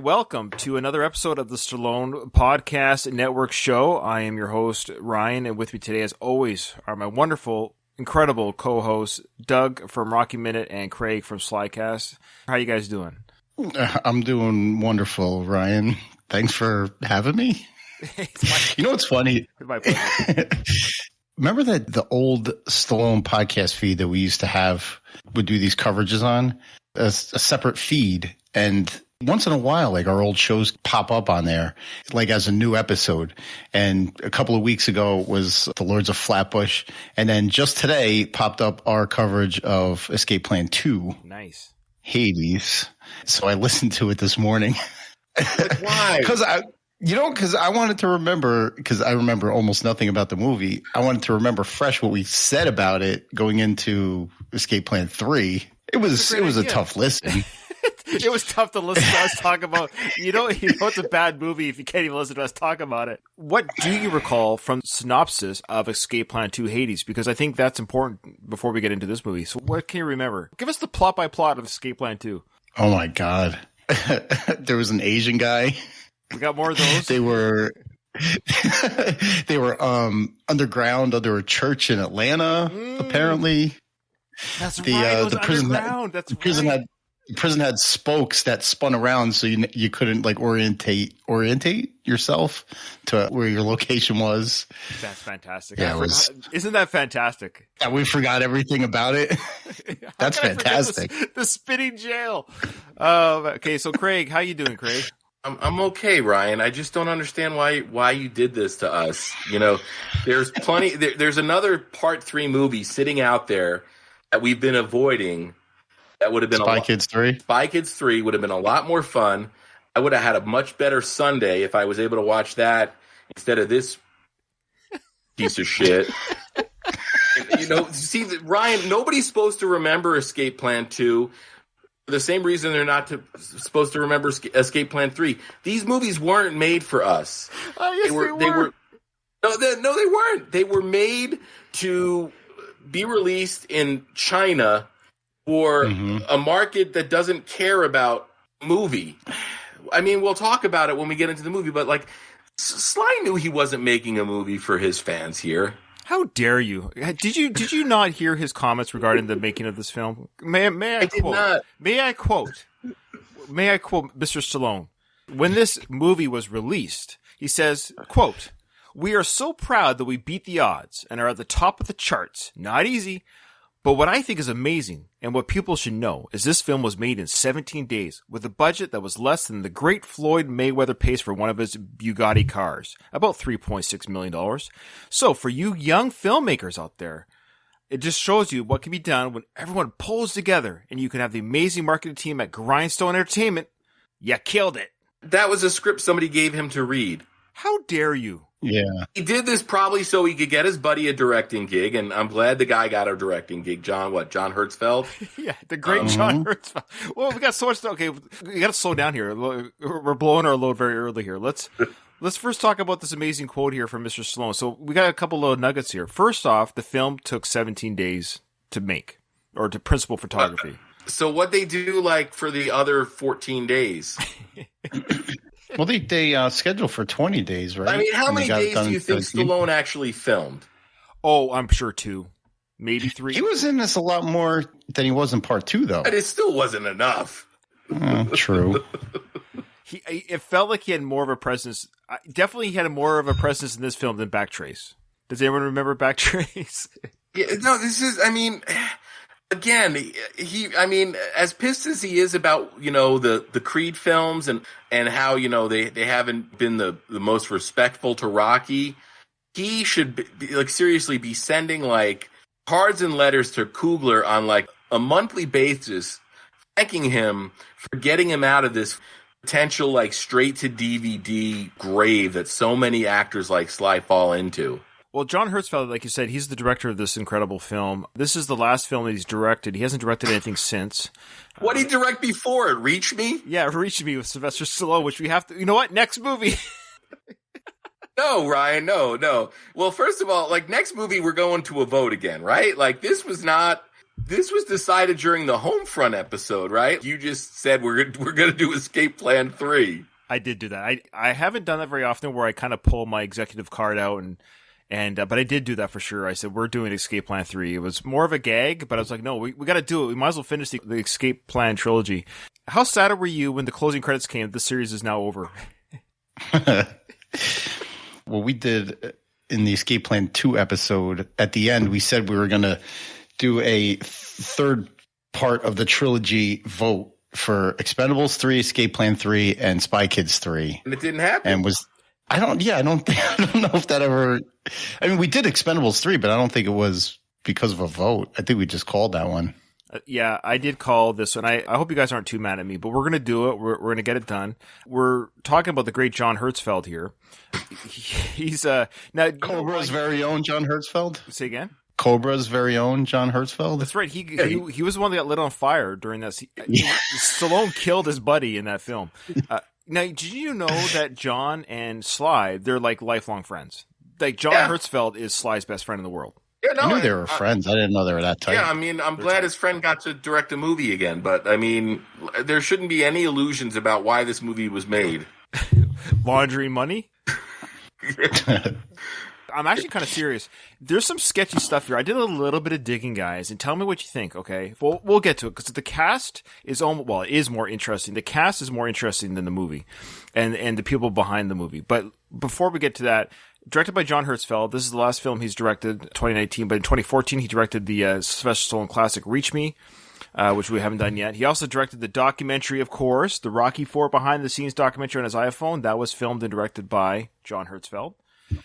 welcome to another episode of the Stallone Podcast Network Show. I am your host, Ryan, and with me today, as always, are my wonderful, incredible co-hosts, Doug from Rocky Minute and Craig from Slycast. How you guys doing? I'm doing wonderful, Ryan. Thanks for having me. You know what's funny? My pleasure. Remember that the old Stallone podcast feed that we used to have would do these coverages on? A separate feed. And once in a while, like our old shows pop up on there, like as a new episode. And a couple of weeks ago was The Lords of Flatbush. And then just today popped up our coverage of Escape Plan 2. Nice. Hades. So I listened to it this morning. Like, why? Because I wanted to remember, because I remember almost nothing about the movie. I wanted to remember fresh what we said about it going into Escape Plan 3. It was a tough listen. It was tough to listen to us talk about. You know it's a bad movie if you can't even listen to us talk about it. What do you recall from the synopsis of Escape Plan 2 Hades? Because I think that's important before we get into this movie. So what can you remember? Give us the plot by plot of Escape Plan 2. Oh my God. There was an Asian guy. We got more of those. They were underground under a church in Atlanta, apparently. That's right. The prison had spokes that spun around, so you couldn't like orientate yourself to where your location was. That's fantastic. Yeah, isn't that fantastic? Yeah, we forgot everything about it. That's fantastic. The spinning jail. Okay, so Craig, how you doing, Craig? I'm okay, Ryan. I just don't understand why you did this to us. You know, there's plenty. There's another Part 3 movie sitting out there that we've been avoiding. That would have been Spy Kids 3. Spy Kids 3 would have been a lot more fun. I would have had a much better Sunday if I was able to watch that instead of this piece of shit. You know, see, Ryan, nobody's supposed to remember Escape Plan 2 for the same reason they're not supposed to remember Escape Plan 3. These movies weren't made for us. Oh, yes, they were. No, they weren't. They were made to be released in China for a market that doesn't care about movie. I mean, we'll talk about it when we get into the movie, but like Sly knew he wasn't making a movie for his fans here. How dare you? Did you not hear his comments regarding the making of this film? May I quote? May I quote Mr. Stallone? When this movie was released, he says, quote, "We are so proud that we beat the odds and are at the top of the charts. Not easy. But what I think is amazing, and what people should know, is this film was made in 17 days, with a budget that was less than the great Floyd Mayweather pays for one of his Bugatti cars, about $3.6 million. So for you young filmmakers out there, it just shows you what can be done when everyone pulls together, and you can have the amazing marketing team at Grindstone Entertainment. You killed it." That was a script somebody gave him to read. How dare you? Yeah. He did this probably so he could get his buddy a directing gig, and I'm glad the guy got a directing gig. John Hertzfeld? Yeah, the great John Hertzfeld. Well, we got so much. Okay, we got to slow down here. We're blowing our load very early here. Let's first talk about this amazing quote here from Mr. Stallone. So we got a couple little nuggets here. First off, the film took 17 days to make, or to principal photography. So what they do like for the other 14 days? Well, they scheduled for 20 days, right? I mean, how many days do you think Stallone actually filmed? Oh, I'm sure 2. Maybe 3. He was in this a lot more than he was in Part 2, though. But it still wasn't enough. True. It felt like he had more of a presence. Definitely he had more of a presence in this film than Backtrace. Does anyone remember Backtrace? Yeah, no, this is, I mean... Again, as pissed as he is about, you know, the Creed films and how, you know, they haven't been the most respectful to Rocky, he should be, like, seriously be sending like cards and letters to Coogler on like a monthly basis, thanking him for getting him out of this potential like straight to DVD grave that so many actors like Sly fall into. Well, John Hertzfeld, like you said, he's the director of this incredible film. This is the last film that he's directed. He hasn't directed anything since. What did he direct before it? Reach Me? Yeah, Reach Me with Sylvester Stallone, which we have to... You know what? Next movie. No, Ryan, no. Well, first of all, like, next movie, we're going to a vote again, right? Like, this was not... This was decided during the Homefront episode, right? You just said we're going to do Escape Plan 3. I did do that. I haven't done that very often where I kind of pull my executive card out but I did do that for sure. I said, we're doing Escape Plan 3. It was more of a gag, but I was like, no, we got to do it. We might as well finish the Escape Plan trilogy. How sad were you when the closing credits came? This series is now over. Well, we did in the Escape Plan 2 episode, at the end, we said we were going to do a third part of the trilogy vote for Expendables 3, Escape Plan 3, and Spy Kids 3. And it didn't happen. And I don't know if that ever, I mean, we did Expendables 3, but I don't think it was because of a vote. I think we just called that one. Yeah, I did call this one. I hope you guys aren't too mad at me, but we're going to do it. We're going to get it done. We're talking about the great John Hertzfeld here. He's now Cobra's very own John Hertzfeld. Say again? Cobra's very own John Hertzfeld. That's right. He was the one that got lit on fire during this. Stallone killed his buddy in that film. Now, did you know that John and Sly, they're like lifelong friends? Like John Hertzfeld is Sly's best friend in the world. Yeah, no, I knew they were friends. I didn't know they were that tight. Yeah, I mean, I'm glad his friend got to direct a movie again, but I mean, there shouldn't be any illusions about why this movie was made. Laundering money? I'm actually kind of serious. There's some sketchy stuff here. I did a little bit of digging, guys, and tell me what you think, okay? We'll get to it, because the cast is it is more interesting. The cast is more interesting than the movie and the people behind the movie. But before we get to that, directed by John Hertzfeld, this is the last film he's directed, 2019, but in 2014 he directed the Sylvester Stallone classic Reach Me, which we haven't done yet. He also directed the documentary, of course, the Rocky IV behind-the-scenes documentary on his iPhone. That was filmed and directed by John Hertzfeld.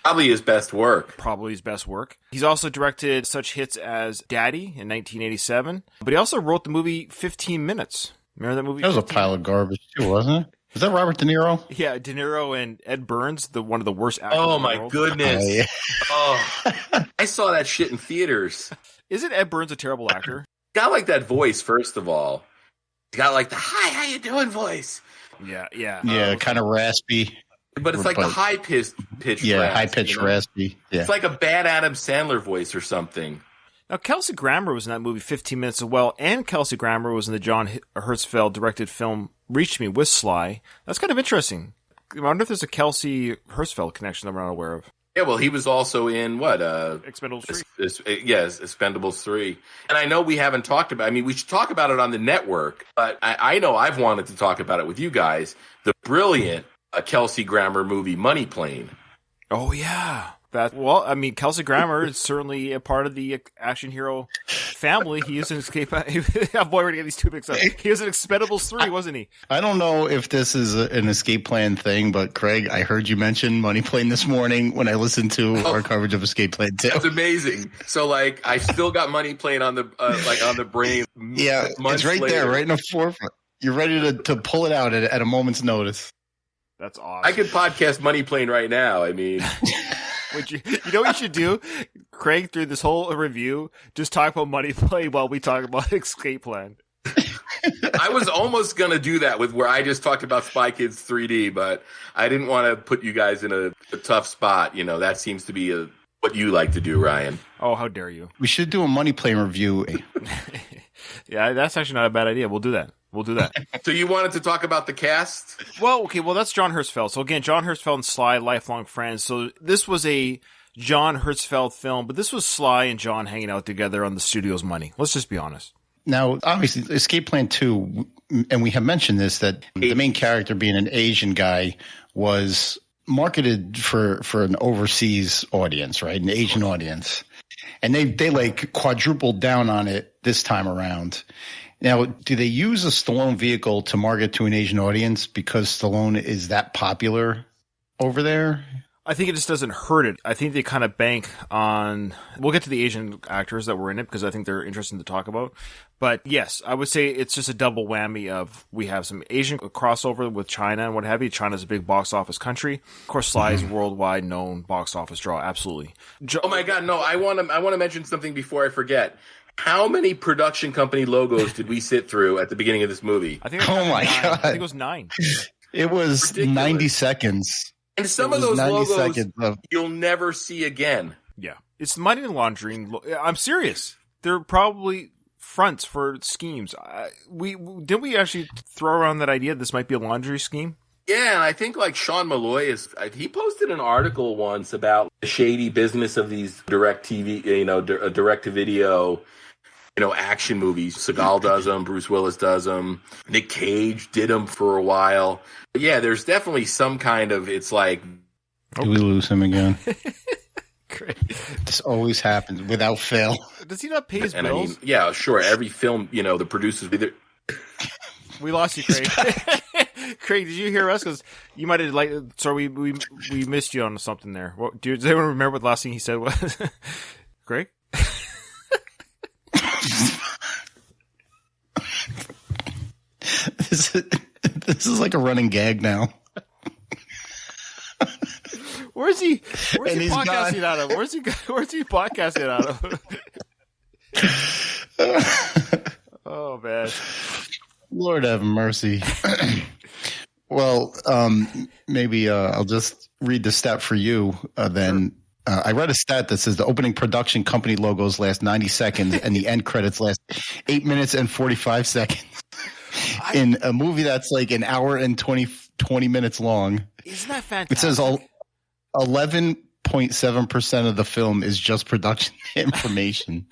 Probably his best work. He's also directed such hits as Daddy in 1987, but he also wrote the movie 15 Minutes. Remember that movie? That was a pile of garbage too, wasn't it? Was that Robert De Niro? Yeah, De Niro and Ed Burns, one of the worst actors. Oh in the my world. goodness! Oh, yeah. Oh, I saw that shit in theaters. Isn't Ed Burns a terrible actor? Got like that voice. First of all, he got like the "Hi, how you doing" voice. Yeah, kind of raspy. But it's like the high pitch. Yeah, high pitched raspy. Yeah. It's like a bad Adam Sandler voice or something. Now, Kelsey Grammer was in that movie 15 Minutes as well, and Kelsey Grammer was in the John Hertzfeld directed film Reach Me with Sly. That's kind of interesting. I wonder if there's a Kelsey Hertzfeld connection that we're not aware of. Yeah, well, he was also in what? Expendables 3. Yes, Expendables 3. And I know we haven't talked about. I mean, we should talk about it on the network, but I know I've wanted to talk about it with you guys. The brilliant Kelsey Grammer movie, Money Plane. Oh yeah, Kelsey Grammer is certainly a part of the action hero family. He is an Escape. I'm worried to get these two mixed up. He was in Expendables 3, wasn't he? I don't know if this is an Escape Plan thing, but Craig, I heard you mention Money Plane this morning when I listened to our coverage of Escape Plan 2. That's amazing. So, like, I still got Money Plane on the on the brain. Yeah, it's right later. There, right in the forefront. You're ready to pull it out at a moment's notice. That's awesome. I could podcast Money Plane right now. I mean, you know what you should do? Craig, through this whole review, just talk about Money Plane while we talk about Escape Plan. I was almost going to do that with where I just talked about Spy Kids 3D, but I didn't want to put you guys in a tough spot. You know, that seems to be what you like to do, Ryan. Oh, how dare you. We should do a Money Plane review. Yeah, that's actually not a bad idea. We'll do that. So you wanted to talk about the cast? Well, okay. Well, that's John Hertzfeld. So again, John Hertzfeld and Sly, lifelong friends. So this was a John Hertzfeld film, but this was Sly and John hanging out together on the studio's money. Let's just be honest. Now, obviously, Escape Plan 2, and we have mentioned this, that the main character being an Asian guy was marketed for an overseas audience, right? An Asian audience. And they like quadrupled down on it this time around. Now, do they use a Stallone vehicle to market to an Asian audience because Stallone is that popular over there? I think it just doesn't hurt it. I think they kind of bank on – we'll get to the Asian actors that were in it because I think they're interesting to talk about. But, yes, I would say it's just a double whammy of we have some Asian crossover with China and what have you. China's a big box office country. Of course, Sly is a worldwide known box office draw. Absolutely. Oh, my God. No, I want to mention something before I forget. How many production company logos did we sit through at the beginning of this movie? I think God. I think it was 9. It was ridiculous. 90 seconds. And some of those logos you'll never see again. Yeah. It's money laundering. I'm serious. They're probably fronts for schemes. Didn't we actually throw around that idea this might be a laundry scheme? Yeah, and I think like Sean Malloy he posted an article once about the shady business of these direct TV, direct to video, action movies. Seagal does them, Bruce Willis does them, Nick Cage did them for a while. But yeah, there's definitely some kind of, it's like. Do we lose him again? Great. This always happens without fail. Does he not pay his bills? I mean, yeah, sure. Every film, the producers either. We lost you, Craig. Craig, did you hear us? Because you might have sorry, we missed you on something there. Does anyone remember what the last thing he said was? Craig? This is like a running gag now. Where's he podcasting out of? Where's he podcasting out of? Oh man. Lord have mercy. Well, maybe I'll just read the stat for you then. Sure. I read a stat that says the opening production company logos last 90 seconds and the end credits last 8 minutes and 45 seconds. In a movie that's like an hour and 20 minutes long. Isn't that fantastic? It says 11.7% of the film is just production information.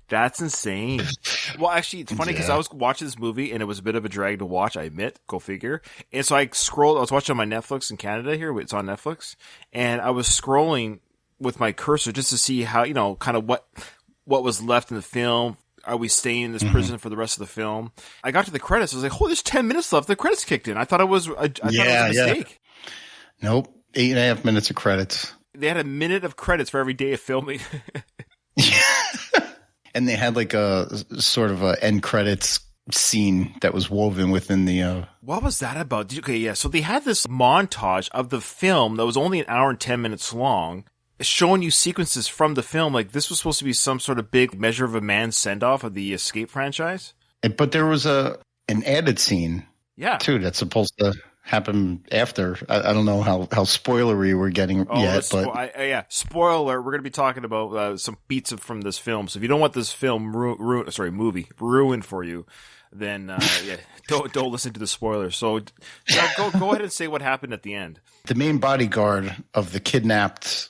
That's insane. Well, actually, it's funny because I was watching this movie and it was a bit of a drag to watch, I admit. Go figure. And so I was watching on my Netflix in Canada here. It's on Netflix. And I was scrolling with my cursor just to see how, kind of what was left in the film. Are we staying in this prison for the rest of the film? I got to the credits. I was like, oh, there's 10 minutes left. The credits kicked in. I thought it was a mistake. Yeah. Nope. 8.5 minutes of credits. They had a minute of credits for every day of filming. And they had like a sort of a end credits scene that was woven within the. What was that about? So they had this montage of the film that was only an hour and 10 minutes long, showing you sequences from the film. Like this was supposed to be some sort of big Measure of a Man send off of the Escape franchise. But there was an added scene, too, that's supposed to happen after. I don't know how spoilery we're getting yet, but spoiler. We're going to be talking about some beats from this film. So if you don't want this film movie ruined for you, then don't listen to the spoilers. So go ahead and say what happened at the end. The main bodyguard of the kidnapped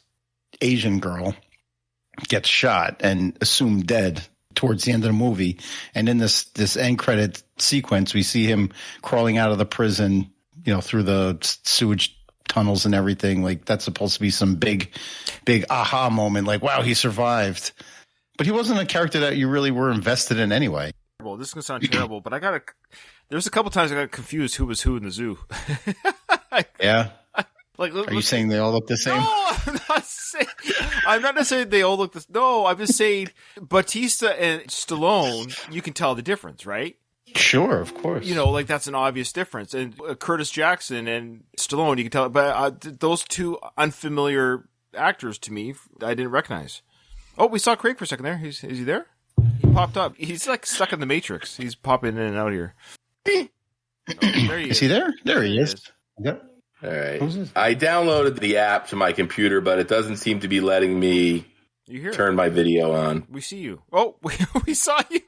Asian girl gets shot and assumed dead towards the end of the movie, and in this end credit sequence, we see him crawling out of the prison. Through the sewage tunnels and everything. Like that's supposed to be some big aha moment. Like, wow, he survived. But he wasn't a character that you really were invested in anyway. Well, this is going to sound terrible, but there's a couple times I got confused who was who in the zoo. Yeah. Are you saying they all look the same? No, I'm not necessarily they all look the same. No, I'm just saying Batista and Stallone, you can tell the difference, right? Sure, of course. That's an obvious difference. And Curtis Jackson and Stallone, you can tell. But those two unfamiliar actors to me, I didn't recognize. Oh, we saw Craig for a second there. Is he there? He popped up. He's like stuck in the Matrix. He's popping in and out here. There he is. Is he there? There he is. Yep. All right. I downloaded the app to my computer, but it doesn't seem to be letting me turn my video on. We see you. Oh, we saw you.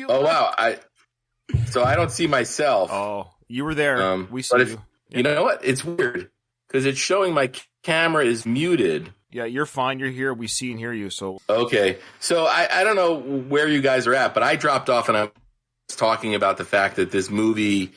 Wow. So I don't see myself. Oh, you were there. We see you. You know what? It's weird because it's showing my camera is muted. Yeah, you're fine. You're here. We see and hear you. So okay. So I don't know where you guys are at, but I dropped off and I was talking about the fact that this movie,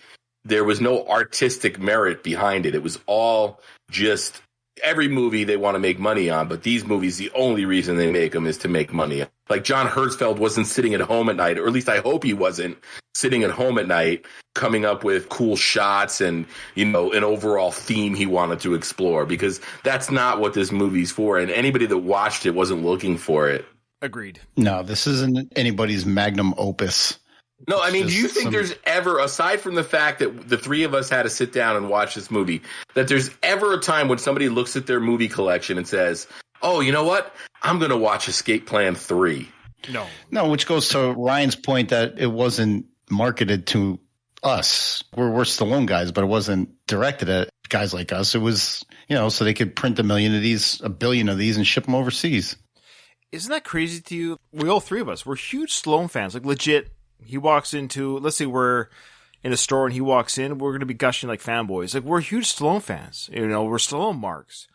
there was no artistic merit behind it. It was all just every movie they want to make money on, but these movies, the only reason they make them is to make money. Like John Hertzfeld wasn't sitting at home at night, or at least I hope he wasn't sitting at home at night coming up with cool shots and, an overall theme he wanted to explore, because that's not what this movie's for. And anybody that watched it wasn't looking for it. Agreed. No, this isn't anybody's magnum opus. No, I mean, do you think there's ever, aside from the fact that the three of us had to sit down and watch this movie, that there's ever a time when somebody looks at their movie collection and says, oh, you know what? I'm going to watch Escape Plan 3. No, which goes to Ryan's point that it wasn't marketed to us. We're Stallone guys, but it wasn't directed at guys like us. It was, so they could print a billion of these and ship them overseas. Isn't that crazy to you? We all three of us, we're huge Stallone fans. Like, legit, he walks into, let's say we're in a store and he walks in, we're going to be gushing like fanboys. Like, we're huge Stallone fans. You know, we're Stallone marks.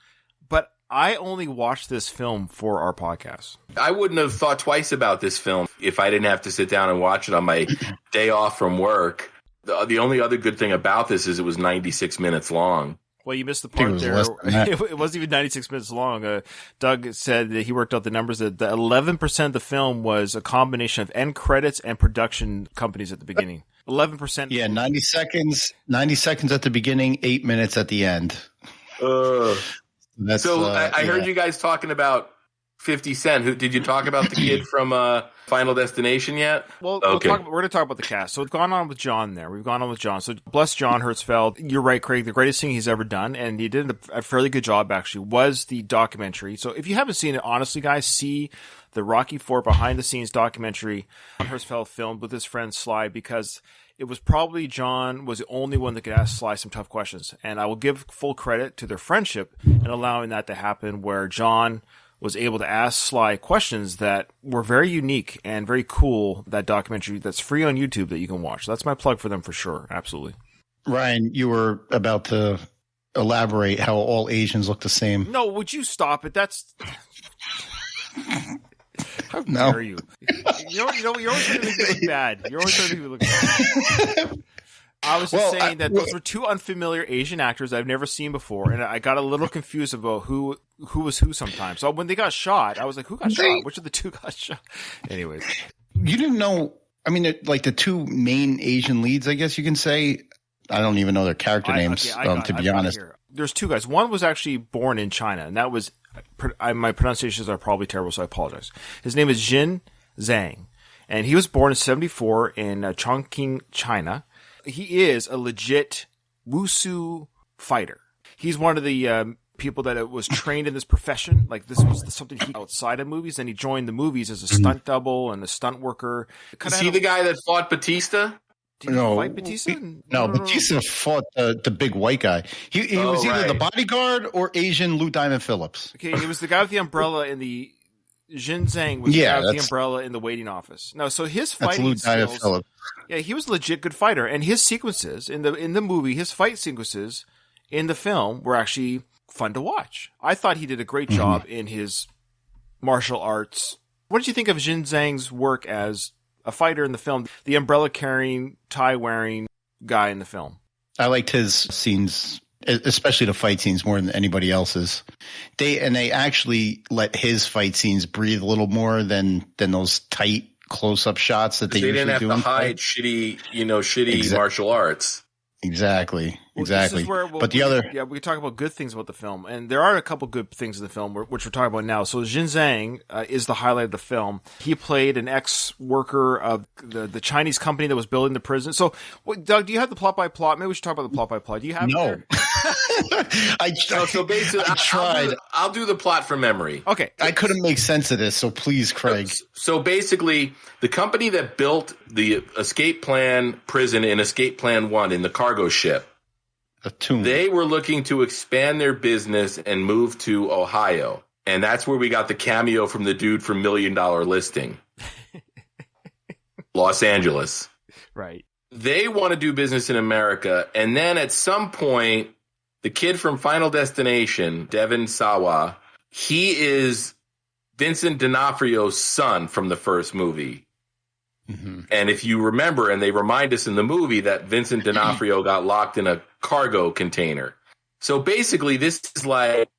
But I only watched this film for our podcast. I wouldn't have thought twice about this film if I didn't have to sit down and watch it on my day off from work. The only other good thing about this is it was 96 minutes long. Well, you missed the part there. It wasn't even 96 minutes long. Doug said that he worked out the numbers that the 11% of the film was a combination of end credits and production companies at the beginning. 11%. Yeah, 90 seconds. 90 seconds at the beginning, 8 minutes at the end. I heard you guys talking about 50 Cent. Did you talk about the kid from Final Destination yet? Well, okay. We're going to talk about the cast. So we've gone on with John there. We've gone on with John. So bless John Hertzfeld. You're right, Craig. The greatest thing he's ever done, and he did a fairly good job, actually, was the documentary. So if you haven't seen it, honestly, guys, see the Rocky IV behind-the-scenes documentary Hertzfeld filmed with his friend Sly, because it was probably John was the only one that could ask Sly some tough questions. And I will give full credit to their friendship and allowing that to happen, where John was able to ask Sly questions that were very unique and very cool. That documentary that's free on YouTube that you can watch. That's my plug for them for sure. Absolutely. Ryan, you were about to elaborate how all Asians look the same. No, would you stop it? That's how dare you? You're always trying to make me look bad. You're always trying to make me look bad. I was just saying that those were two unfamiliar Asian actors I've never seen before, and I got a little confused about who was who sometimes. So when they got shot, I was like, who got shot? Which of the two got shot? Anyways. You didn't know, I mean, like the two main Asian leads, I guess you can say. I don't even know their character names, to be honest. There's two guys. One was actually born in China, and that was, my pronunciations are probably terrible, so I apologize. His name is Jin Zhang, and he was born in 1974 in Chongqing, China. He is a legit Wushu fighter. He's one of the people that was trained in this profession. Like, this was something he outside of movies, and he joined the movies as a stunt double and a stunt worker. Is he the guy that fought Batista? Did he fight Batista? No, Batista fought the big white guy. He was either the bodyguard or Asian Lou Diamond Phillips. Okay, he was the guy with the umbrella in the Jin Zhang was the guy with the umbrella in the waiting office. No, so his fighting skills. Yeah, he was a legit good fighter, and his sequences in the movie, his fight sequences in the film were actually fun to watch. I thought he did a great job in his martial arts. What did you think of Jin Zhang's work as a fighter in the film? The umbrella carrying, tie wearing guy in the film. I liked his scenes, especially the fight scenes, more than anybody else's. They actually let his fight scenes breathe a little more than those tight close-up shots that they usually do. They didn't have to hide shitty martial arts. Exactly. We can talk about good things about the film, and there are a couple good things in the film, which we're talking about now. So Jin Zhang is the highlight of the film. He played an ex-worker of the Chinese company that was building the prison. So, Doug, do you have the plot by plot? Maybe we should talk about the plot by plot. Do you have it there? So basically, I tried. I'll do the plot from memory. Okay. I couldn't make sense of this, so please, Craig. So basically, the company that built the escape plan prison in Escape Plan 1 in the cargo ship, they were looking to expand their business and move to Ohio. And that's where we got the cameo from the dude from $1 Million Listing. Los Angeles. Right. They want to do business in America. And then at some point, the kid from Final Destination, Devin Sawa, he is Vincent D'Onofrio's son from the first movie. Mm-hmm. And if you remember, and they remind us in the movie that Vincent D'Onofrio got locked in a cargo container. So basically, this is like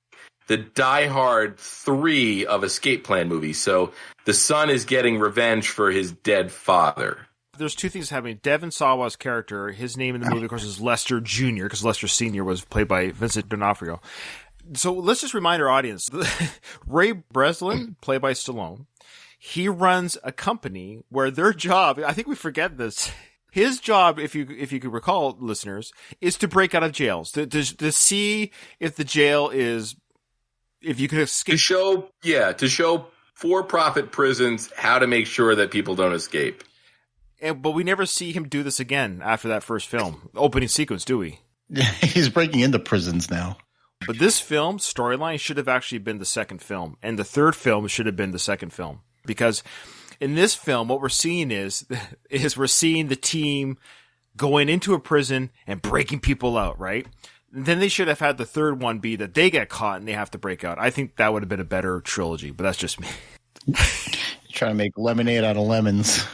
the Die Hard 3 of Escape Plan movies. So the son is getting revenge for his dead father. There's two things happening. Devin Sawa's character, his name in the movie, of course, is Lester Jr., because Lester Sr. was played by Vincent D'Onofrio. So let's just remind our audience, Ray Breslin, played by Stallone, he runs a company where their job, I think we forget this, his job, if you could recall, listeners, is to break out of jails, to see if the jail is, if you could escape. To show for-profit prisons how to make sure that people don't escape. But we never see him do this again after that first film, opening sequence, do we? He's breaking into prisons now. But this film storyline should have actually been the second film, and the third film should have been the second film, because in this film, what we're seeing is we're seeing the team going into a prison and breaking people out, right? And then they should have had the third one be that they get caught and they have to break out. I think that would have been a better trilogy, but that's just me. Trying to make lemonade out of lemons.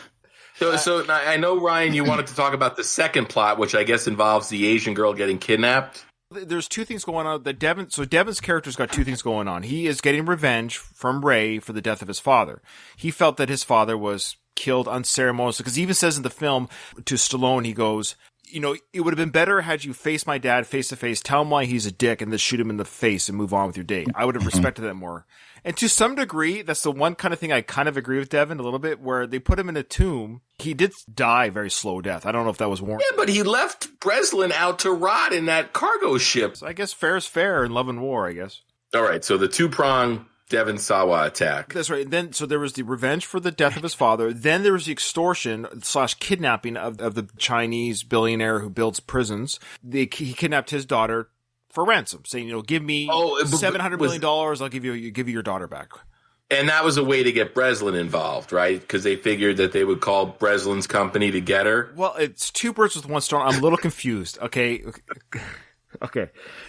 So I know, Ryan, you wanted to talk about the second plot, which I guess involves the Asian girl getting kidnapped. There's two things going on. Devin's character's got two things going on. He is getting revenge from Ray for the death of his father. He felt that his father was killed unceremoniously, because he even says in the film to Stallone, he goes, you know, it would have been better had you faced my dad face to face, tell him why he's a dick, and then shoot him in the face and move on with your day. I would have respected that more. And to some degree, that's the one kind of thing I kind of agree with Devin a little bit, where they put him in a tomb. He did die a very slow death. I don't know if that was warranted. Yeah, but he left Breslin out to rot in that cargo ship. So I guess fair is fair in love and war, I guess. All right, so the two-prong Devin Sawa attack. That's right. And then, so there was the revenge for the death of his father. Then there was the extortion / kidnapping of the Chinese billionaire who builds prisons. He kidnapped his daughter for ransom, saying, you know, give me $700 million. I'll give you your daughter back. And that was a way to get Breslin involved, right? Because they figured that they would call Breslin's company to get her. Well, it's two birds with one stone. I'm a little confused. Okay.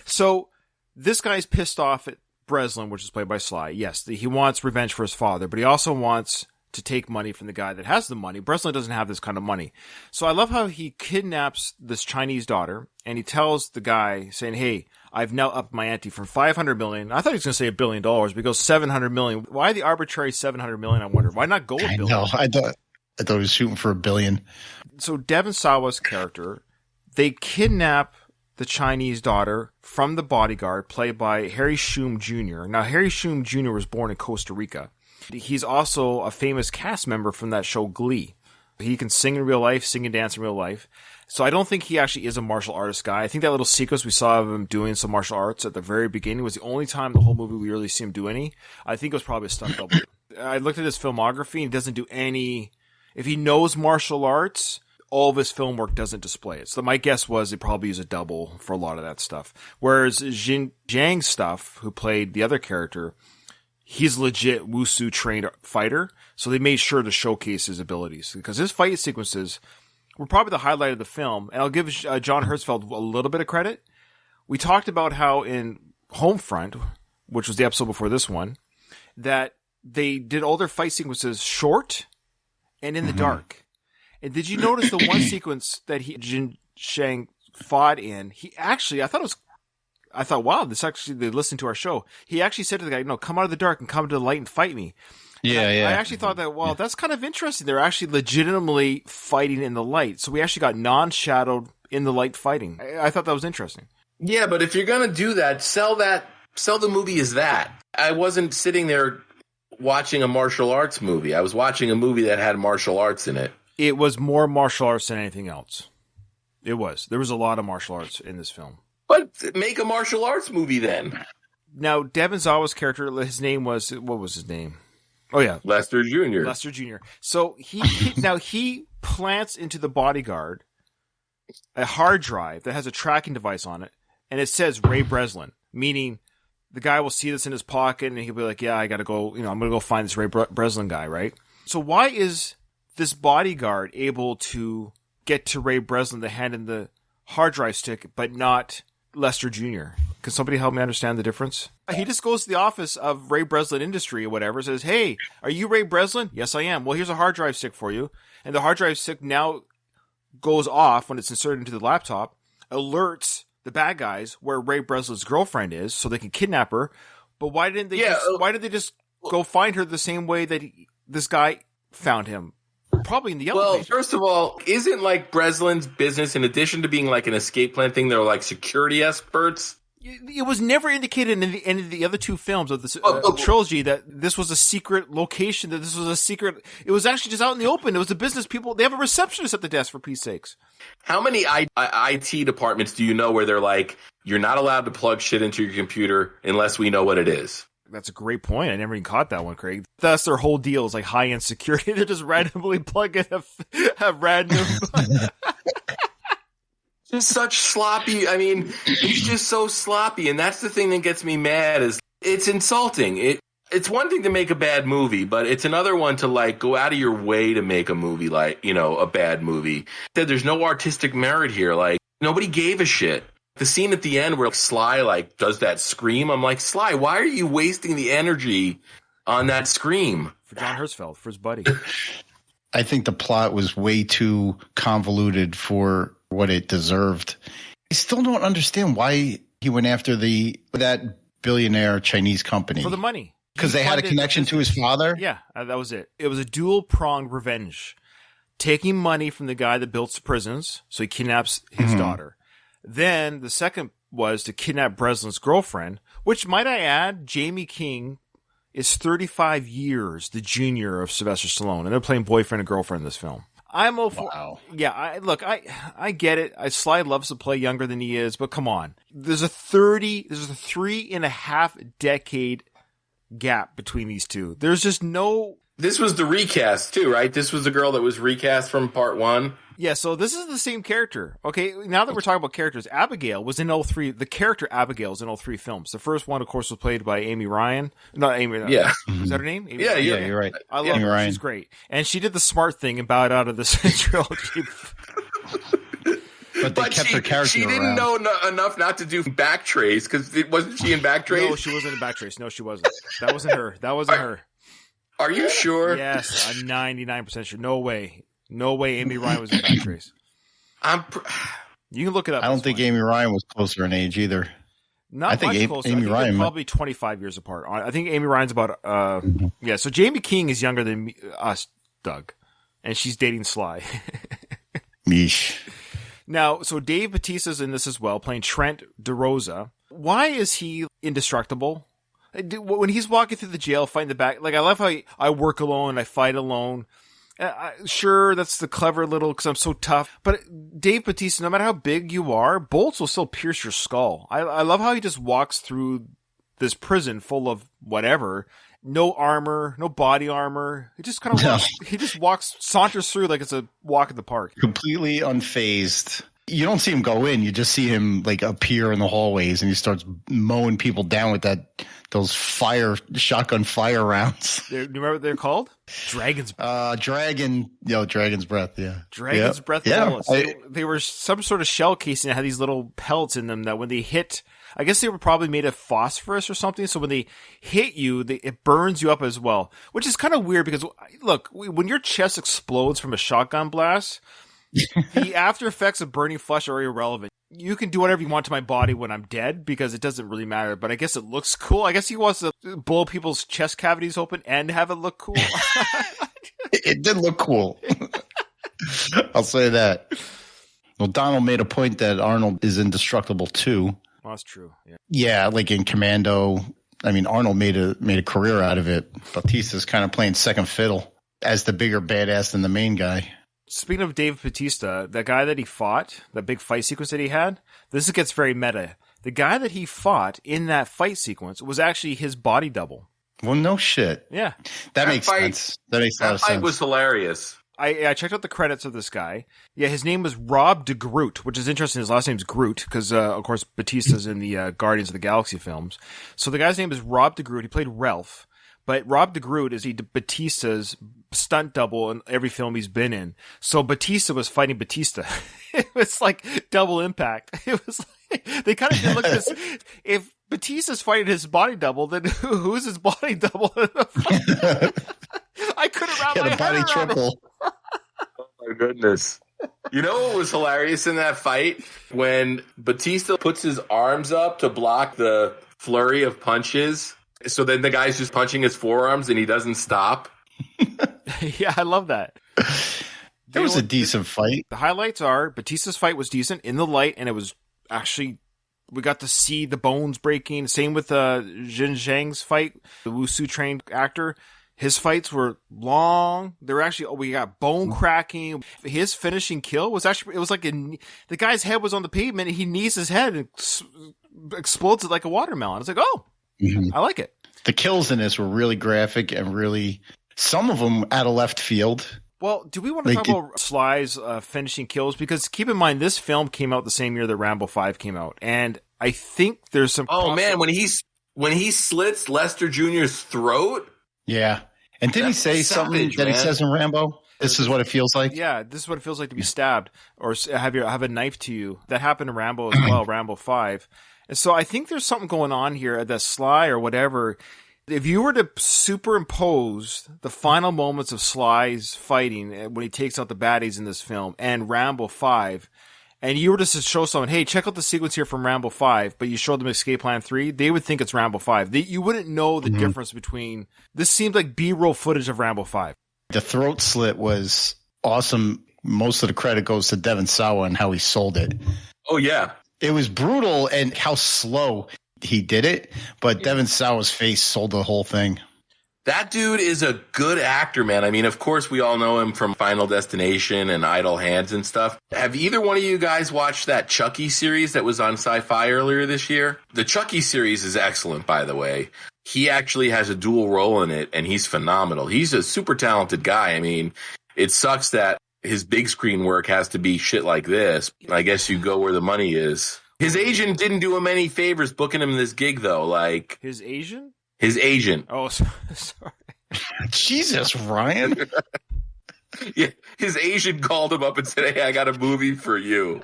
So this guy's pissed off at Breslin, which is played by Sly. Yes, he wants revenge for his father, but he also wants to take money from the guy that has the money. Breslin doesn't have this kind of money. So I love how he kidnaps this Chinese daughter, and he tells the guy, saying, hey, I've now upped my ante from $500 million. I thought he was going to say $1 billion, but he goes $700 million. Why the arbitrary $700 million, I wonder? Why not go $1 billion? No, I thought he was shooting for $1 billion. So Devin Sawa's character, they kidnap the Chinese daughter from the bodyguard, played by Harry Shum Jr. Now, Harry Shum Jr. was born in Costa Rica. He's also a famous cast member from that show Glee. He can sing in real life, sing and dance in real life. So I don't think he actually is a martial artist guy. I think that little sequence we saw of him doing some martial arts at the very beginning was the only time the whole movie we really see him do any. I think it was probably a stunt double. I looked at his filmography, and he doesn't do any. If he knows martial arts, all of his film work doesn't display it. So my guess was they probably use a double for a lot of that stuff. Whereas Jin Jiang's stuff, who played the other character, he's legit Wushu trained fighter. So they made sure to showcase his abilities, because his fight sequences were probably the highlight of the film. And I'll give John Hertzfeld a little bit of credit. We talked about how in Homefront, which was the episode before this one, that they did all their fight sequences short and in the dark. And did you notice the one sequence that Jin Shang fought in? He actually, I thought, wow, they listened to our show. He actually said to the guy, no, come out of the dark and come to the light and fight me. Yeah. I actually thought that, well, that's kind of interesting. They're actually legitimately fighting in the light. So we actually got non-shadowed in the light fighting. I thought that was interesting. Yeah, but if you're going to do that, sell the movie as that. I wasn't sitting there watching a martial arts movie. I was watching a movie that had martial arts in it. It was more martial arts than anything else. It was. There was a lot of martial arts in this film. But make a martial arts movie then. Now, Devin Zawa's character, his name was, what was his name? Oh, yeah. Lester Jr. Lester Jr. So he plants into the bodyguard a hard drive that has a tracking device on it, and it says Ray Breslin, meaning the guy will see this in his pocket, and he'll be like, yeah, I got to go, I'm going to go find this Ray Breslin guy, right? So why is this bodyguard able to get to Ray Breslin to hand in the hard drive stick, but not Lester Jr.? Can somebody help me understand the difference? He just goes to the office of Ray Breslin Industry or whatever, says, hey, are you Ray Breslin? Yes, I am. Well, here's a hard drive stick for you. And the hard drive stick now goes off when it's inserted into the laptop, alerts the bad guys where Ray Breslin's girlfriend is so they can kidnap her. But why didn't they just go find her the same way that this guy found him? Probably in the elevator. Well, first of all, isn't like Breslin's business, in addition to being like an escape plan thing, they're like security experts? It was never indicated in any of the other two films of this trilogy that this was a secret location, that this was a secret. It was actually just out in the open. It was the business people. They have a receptionist at the desk, for peace sakes. How many IT departments do you know where they're like, you're not allowed to plug shit into your computer unless we know what it is? That's a great point. I never even caught that one, Craig. That's their whole deal, is like high-end security. They're just randomly plugging a random... in such sloppy. I mean, he's just so sloppy, and that's the thing that gets me mad. Is it's insulting. It's one thing to make a bad movie, but it's another one to like go out of your way to make a movie like, you know, a bad movie. There's no artistic merit here. Like, nobody gave a shit. The scene at the end where Sly like does that scream, I'm like, Sly, why are you wasting the energy on that scream? For John Hertzfeld, for his buddy. I think the plot was way too convoluted for what it deserved. I still don't understand why he went after that billionaire Chinese company. For the money. Because they had a connection to his father? Yeah, that was it. It was a dual-pronged revenge. Taking money from the guy that built the prisons, so he kidnaps his daughter. Then the second was to kidnap Breslin's girlfriend, which, might I add, Jamie King is 35 years the junior of Sylvester Stallone, and they're playing boyfriend and girlfriend in this film. I'm all for, wow. Yeah, I get it. Sly loves to play younger than he is, but come on. There's a 3.5 decade gap between these two. There's just no... This was the recast too, right? This was the girl that was recast from part 1. Yeah, so this is the same character. Okay, now that we're talking about characters, Abigail was in all three. The character Abigail is in all 3 films. The first one, of course, was played by Amy Ryan. Not Amy. Yeah. Is that her name? Amy Ryan. Yeah, you're right. I love Amy her. Ryan. She's great. And she did the smart thing and bowed out of this trilogy. But they kept her character She didn't know enough not to do Backtrace, because wasn't she in Backtrace? No, she wasn't in Backtrace. No, she wasn't. That wasn't her. That wasn't her. Are you sure? Yes, I'm 99% sure. No way. No way Amy Ryan was in Backtrace. You can look it up. I don't think Amy Ryan was closer in age either. Not much closer. Amy Ryan probably 25 years apart. I think Amy Ryan's about yeah. So Jamie King is younger than us, Doug, and she's dating Sly. Yeesh. Now, so Dave Bautista's in this as well, playing Trent DeRosa. Why is he indestructible? When he's walking through the jail, fighting the back, like I love how I work alone, I fight alone. Sure, that's the clever little, because I'm so tough. But Dave Bautista, no matter how big you are, bullets will still pierce your skull. I love how he just walks through this prison full of whatever. No armor, no body armor. He just kind of saunters through like it's a walk in the park. Completely unfazed. You don't see him go in. You just see him like appear in the hallways, and he starts mowing people down with those shotgun fire rounds. Do you remember what they're called? Dragon's Breath. Dragon's Breath. Yeah, Dragon's Breath. Yeah, they were some sort of shell casing that had these little pellets in them that when they hit, I guess they were probably made of phosphorus or something. So when they hit you, it burns you up as well, which is kind of weird because look, when your chest explodes from a shotgun blast. The after effects of burning flesh are irrelevant. You can do whatever you want to my body when I'm dead because it doesn't really matter, but I guess it looks cool. I guess he wants to blow people's chest cavities open and have it look cool. It did look cool. I'll say that. Well, Donald made a point that Arnold is indestructible too. Well, that's true. Yeah, like in Commando. I mean, Arnold made a career out of it. Bautista's kind of playing second fiddle as the bigger badass than the main guy. Speaking of Dave Bautista, that guy that he fought, that big fight sequence that he had, this gets very meta. The guy that he fought in that fight sequence was actually his body double. Well, no shit. Yeah. That makes sense. That makes a lot of sense. That fight was hilarious. I checked out the credits of this guy. Yeah, his name was Rob de Groot, which is interesting. His last name's Groot because, of course, Bautista's in the Guardians of the Galaxy films. So the guy's name is Rob de Groot. He played Ralph. But Rob de Groot is Bautista's stunt double in every film he's been in. So Bautista was fighting Bautista. It was like double impact. It was like, they kind of did look at this. If Bautista's fighting his body double, then who's his body double? I couldn't wrap my head around triple. Oh my goodness. You know what was hilarious in that fight? When Bautista puts his arms up to block the flurry of punches. So then the guy's just punching his forearms and he doesn't stop. Yeah, I love that. It was a decent fight. The highlights are Bautista's fight was decent in the light, and it was actually, we got to see the bones breaking. Same with Jin Zhang's fight, the Wushu trained actor. His fights were long. They were actually, we got bone cracking. His finishing kill was actually, it was like the guy's head was on the pavement and he knees his head and explodes it like a watermelon. It's like, oh. I like it. The kills in this were really graphic and really, some of them out of left field. Well, do we want to talk about Sly's finishing kills? Because keep in mind, this film came out the same year that Rambo 5 came out. And I think there's some... Oh, man, when he slits Lester Jr.'s throat? Yeah. And didn't he say something that he says in Rambo? This is what it feels like? Yeah, this is what it feels like to be stabbed or have a knife to you. That happened in Rambo as well, Rambo 5. And so I think there's something going on here that Sly or whatever... If you were to superimpose the final moments of Sly's fighting when he takes out the baddies in this film and Rambo 5, and you were to show someone, hey, check out the sequence here from Rambo 5, but you showed them Escape Plan 3, they would think it's Rambo 5. You wouldn't know the difference between... This seemed like B-roll footage of Rambo 5. The throat slit was awesome. Most of the credit goes to Devon Sawa and how he sold it. Oh, yeah. It was brutal and how slow he did it, but Devon Sawa's face sold the whole thing. That dude is a good actor, man. I mean, of course, we all know him from Final Destination and Idle Hands and stuff. Have either one of you guys watched that Chucky series that was on Sci-Fi earlier this year? The Chucky series is excellent, by the way. He actually has a dual role in it, and he's phenomenal. He's a super talented guy. I mean, it sucks that his big screen work has to be shit like this. I guess you go where the money is. His agent didn't do him any favors booking him this gig, though. Like his agent? His agent. Oh, sorry. Jesus, Ryan. Yeah, his agent called him up and said, hey, I got a movie for you.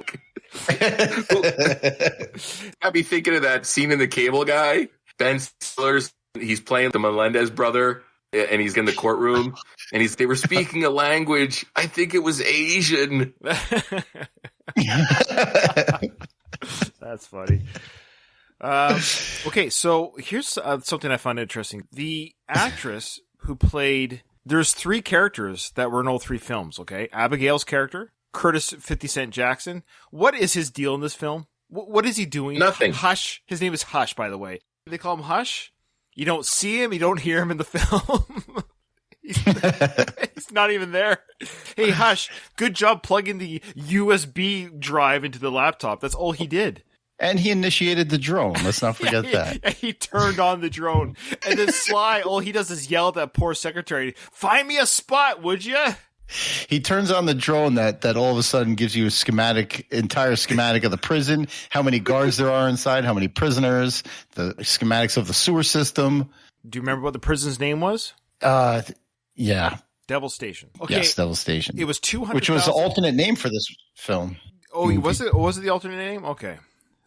I'd be thinking of that scene in The Cable Guy. Ben Stiller's, he's playing the Melendez brother, and he's in the courtroom, and they were speaking a language, I think it was Asian. That's funny. Okay, so here's something I found interesting. The actress who played... There's 3 characters that were in all 3 films, okay? Abigail's character, Curtis 50 Cent Jackson. What is his deal in this film? What is he doing? Nothing. Hush. His name is Hush, by the way. They call him Hush. You don't see him. You don't hear him in the film. He's not even there. Hey, Hush, good job plugging the USB drive into the laptop. That's all he did. And he initiated the drone. Let's not forget that. He turned on the drone. And then Sly, all he does is yell at that poor secretary, find me a spot, would you? He turns on the drone that all of a sudden gives you a entire schematic of the prison, how many guards there are inside, how many prisoners, the schematics of the sewer system. Do you remember what the prison's name was? Yeah. Devil Station. Okay. Yes, Devil Station. It was 200,000. Which was the alternate name for this film. Oh, was it? Was it the alternate name? Okay.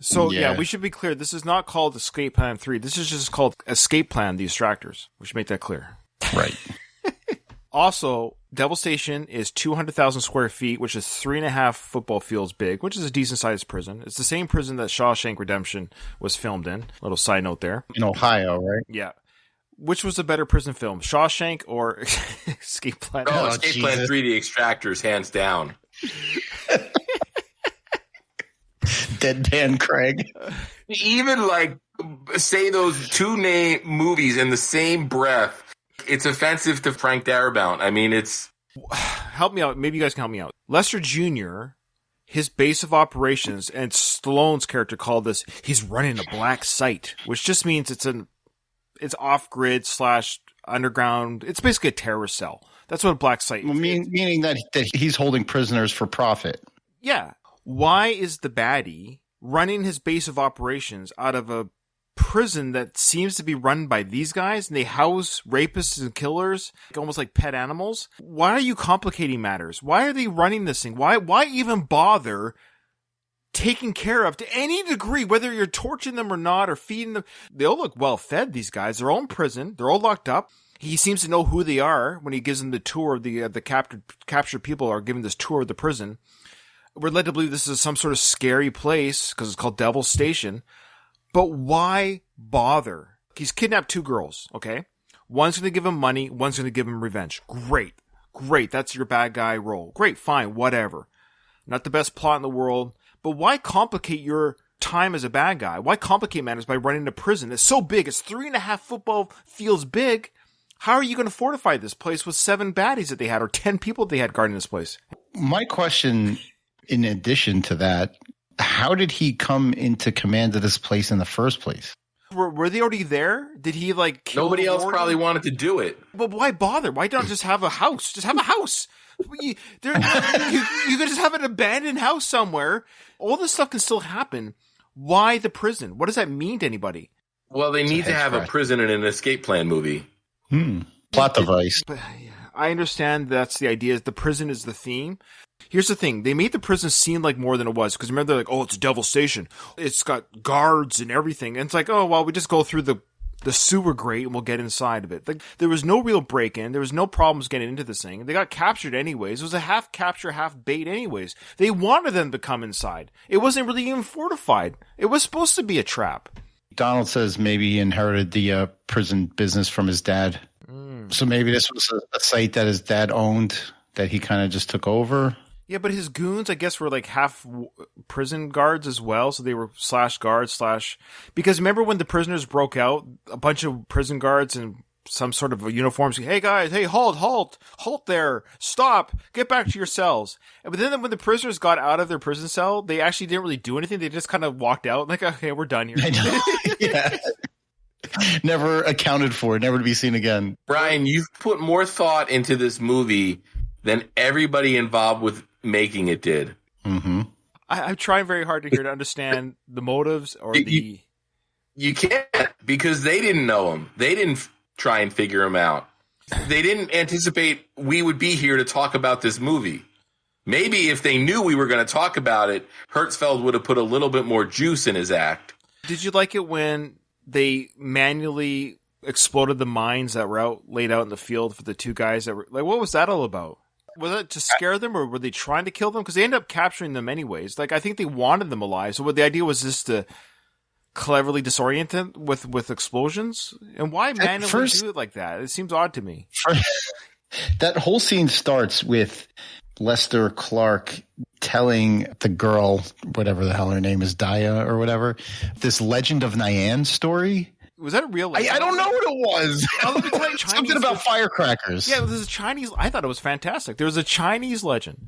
So, yeah, we should be clear. This is not called Escape Plan 3. This is just called Escape Plan, the Extractors. We should make that clear. Right. Also, Devil Station is 200,000 square feet, which is 3.5 football fields big, which is a decent-sized prison. It's the same prison that Shawshank Redemption was filmed in. Little side note there. In Ohio, right? Yeah. Which was a better prison film, Shawshank or Escape Plan? Oh, Escape Plan 3, The Extractors, hands down. Deadpan Craig. Even say those 2 movies in the same breath. It's offensive to Frank Darabont. I mean, it's... Help me out. Maybe you guys can help me out. Lester Jr., his base of operations, and Stallone's character called this, he's running a black site, which just means it's off-grid / underground. It's basically a terrorist cell. That's what a black site is. Meaning that he's holding prisoners for profit. Yeah. Why is the baddie running his base of operations out of a prison that seems to be run by these guys, and they house rapists and killers almost like pet animals? Why are you complicating matters? Why are they running this thing? Why even bother taking care of, to any degree, whether you're torturing them or not, or feeding them? They all look well fed, these guys. They're all in prison. They're all locked up. He seems to know who they are when he gives them the tour of the captured people are given this tour of the prison. We're led to believe this is some sort of scary place because it's called Devil Station. But why bother? He's kidnapped 2 girls, okay? One's going to give him money. One's going to give him revenge. Great. That's your bad guy role. Great, fine, whatever. Not the best plot in the world. But why complicate your time as a bad guy? Why complicate matters by running a prison? It's so big. It's 3.5 football fields big. How are you going to fortify this place with 7 baddies that they had, or 10 people they had guarding this place? My question, in addition to that, how did he come into command of this place in the first place? Were they already there? Did he kill Nobody else probably wanted to do it. But why bother? Why not just have a house? Just have a house. You could just have an abandoned house somewhere. All this stuff can still happen. Why the prison? What does that mean to anybody? Well, they need to have a prison in an escape plan movie. Plot device. But I understand that's the idea. The prison is the theme. Here's the thing. They made the prison seem like more than it was. Because remember, they're like, oh, it's a devil station. It's got guards and everything. And it's like, oh, well, we just go through the sewer grate and we'll get inside of it. There was no real break-in. There was no problems getting into this thing. They got captured anyways. It was a half capture, half bait anyways. They wanted them to come inside. It wasn't really even fortified. It was supposed to be a trap. Donald says maybe he inherited the prison business from his dad. So maybe this was a site that his dad owned that he kind of just took over. Yeah, but his goons, I guess, were half prison guards as well. So they were /guards/ because remember when the prisoners broke out, a bunch of prison guards in some sort of uniforms. Hey guys, hey, halt there, stop, get back to your cells. But then when the prisoners got out of their prison cell, they actually didn't really do anything. They just kind of walked out okay, we're done here. I know. Yeah. Never accounted for, never to be seen again. Brian, you've put more thought into this movie than everybody involved with making it did. Mm-hmm. I'm trying very hard to understand the motives or the... You can't, because they didn't know him. They didn't try and figure him out. They didn't anticipate we would be here to talk about this movie. Maybe if they knew we were going to talk about it, Hertzfeld would have put a little bit more juice in his act. Did you like it when they manually exploded the mines that were laid out in the field for the two guys that were what was that all about? Was it to scare them, or were they trying to kill them? Because they ended up capturing them anyways. I think they wanted them alive. So what the idea was just to cleverly disorient them with explosions? And why manually do it like that? It seems odd to me. That whole scene starts with Lester Clark telling the girl, whatever the hell her name is, Daya or whatever, this Legend of Nyan story. Was that a real legend? I don't know what it was. Chinese, something about firecrackers. Yeah, there's a Chinese. I thought it was fantastic. There was a Chinese legend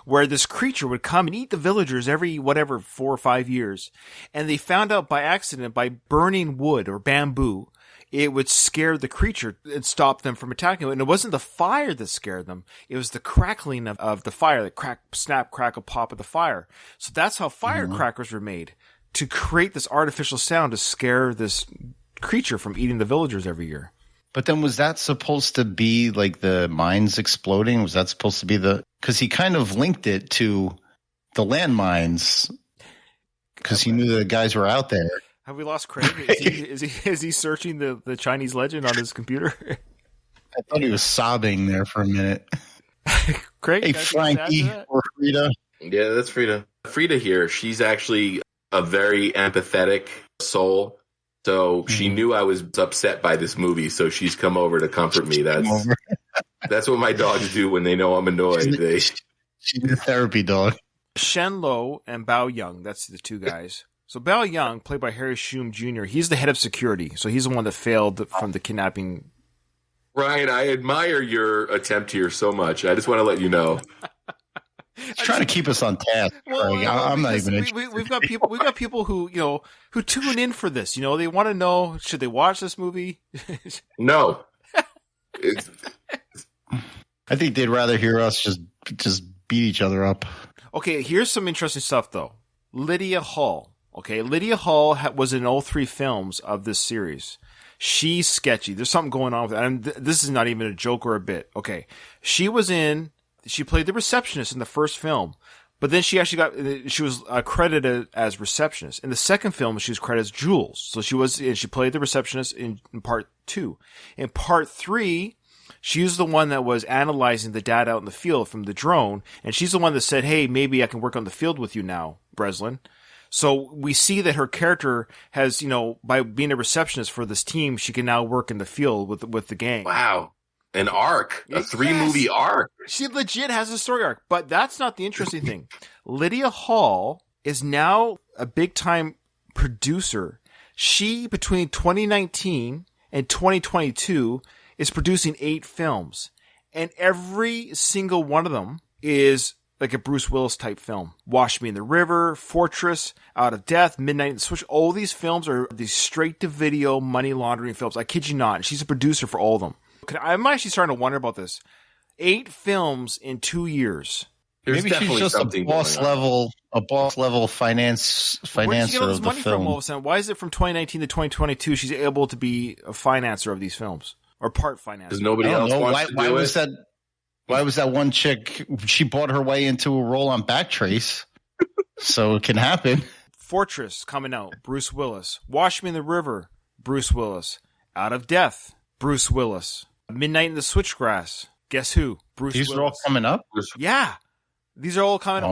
where this creature would come and eat the villagers every 4 or 5 years, and they found out by accident by burning wood or bamboo, it would scare the creature and stop them from attacking it. And it wasn't the fire that scared them; it was the crackling of the fire, the crack, snap, crackle, pop of the fire. So that's how firecrackers were made, to create this artificial sound to scare this creature from eating the villagers every year. But then was that supposed to be the mines exploding? Was that supposed to be because he kind of linked it to the landmines because he knew the guys were out there. Have we lost Craig? Is he searching the Chinese legend on his computer? I thought he was sobbing there for a minute. Craig? Hey, Frankie or Frida. Yeah, that's Frida. Frida here, she's actually a very empathetic soul. So she knew I was upset by this movie, so she's come over to comfort me. That's what my dogs do when they know I'm annoyed. She's a therapy dog. Shen Lo and Bao Young, that's the two guys. So Bao Young, played by Harry Shum Jr., he's the head of security. So he's the one that failed from the kidnapping. Ryan, I admire your attempt here so much. I just want to let you know. Trying to keep us on task. Well, I'm not even. We've got people who who tune in for this. They want to know, should they watch this movie? No. I think they'd rather hear us just beat each other up. Okay, here's some interesting stuff though. Lydia Hall. Okay, Lydia Hall was in all 3 films of this series. She's sketchy. There's something going on with that. And this is not even a joke or a bit. Okay, she played the receptionist in the first film, but then she was credited as receptionist. In the second film, she was credited as Jules. So she played the receptionist in part 2. In part 3, she was the one that was analyzing the data out in the field from the drone, and she's the one that said, hey, maybe I can work on the field with you now, Breslin. So we see that her character has, by being a receptionist for this team, she can now work in the field with the gang. Wow. An arc, a 3-movie arc. She legit has a story arc, but that's not the interesting thing. Lydia Hall is now a big-time producer. She, between 2019 and 2022, is producing 8 films, and every single one of them is like a Bruce Willis type film. Wash Me in the River, Fortress, Out of Death, Midnight in the Switch. All these films are these straight-to-video money laundering films. I kid you not. And she's a producer for all of them. I'm actually starting to wonder about this. 8 films in 2 years. There's Maybe she's just a boss level financer of the film. All of a sudden? Why is it from 2019 to 2022 she's able to be a financer of these films? Or part financer? Because nobody else wants to do it. Why was that one chick, she bought her way into a role on Backtrace, so it can happen. Fortress coming out, Bruce Willis. Wash Me in the River, Bruce Willis. Out of Death, Bruce Willis. Midnight in the Switchgrass, guess who? Bruce Willis. These are all coming up? Yeah. These are all coming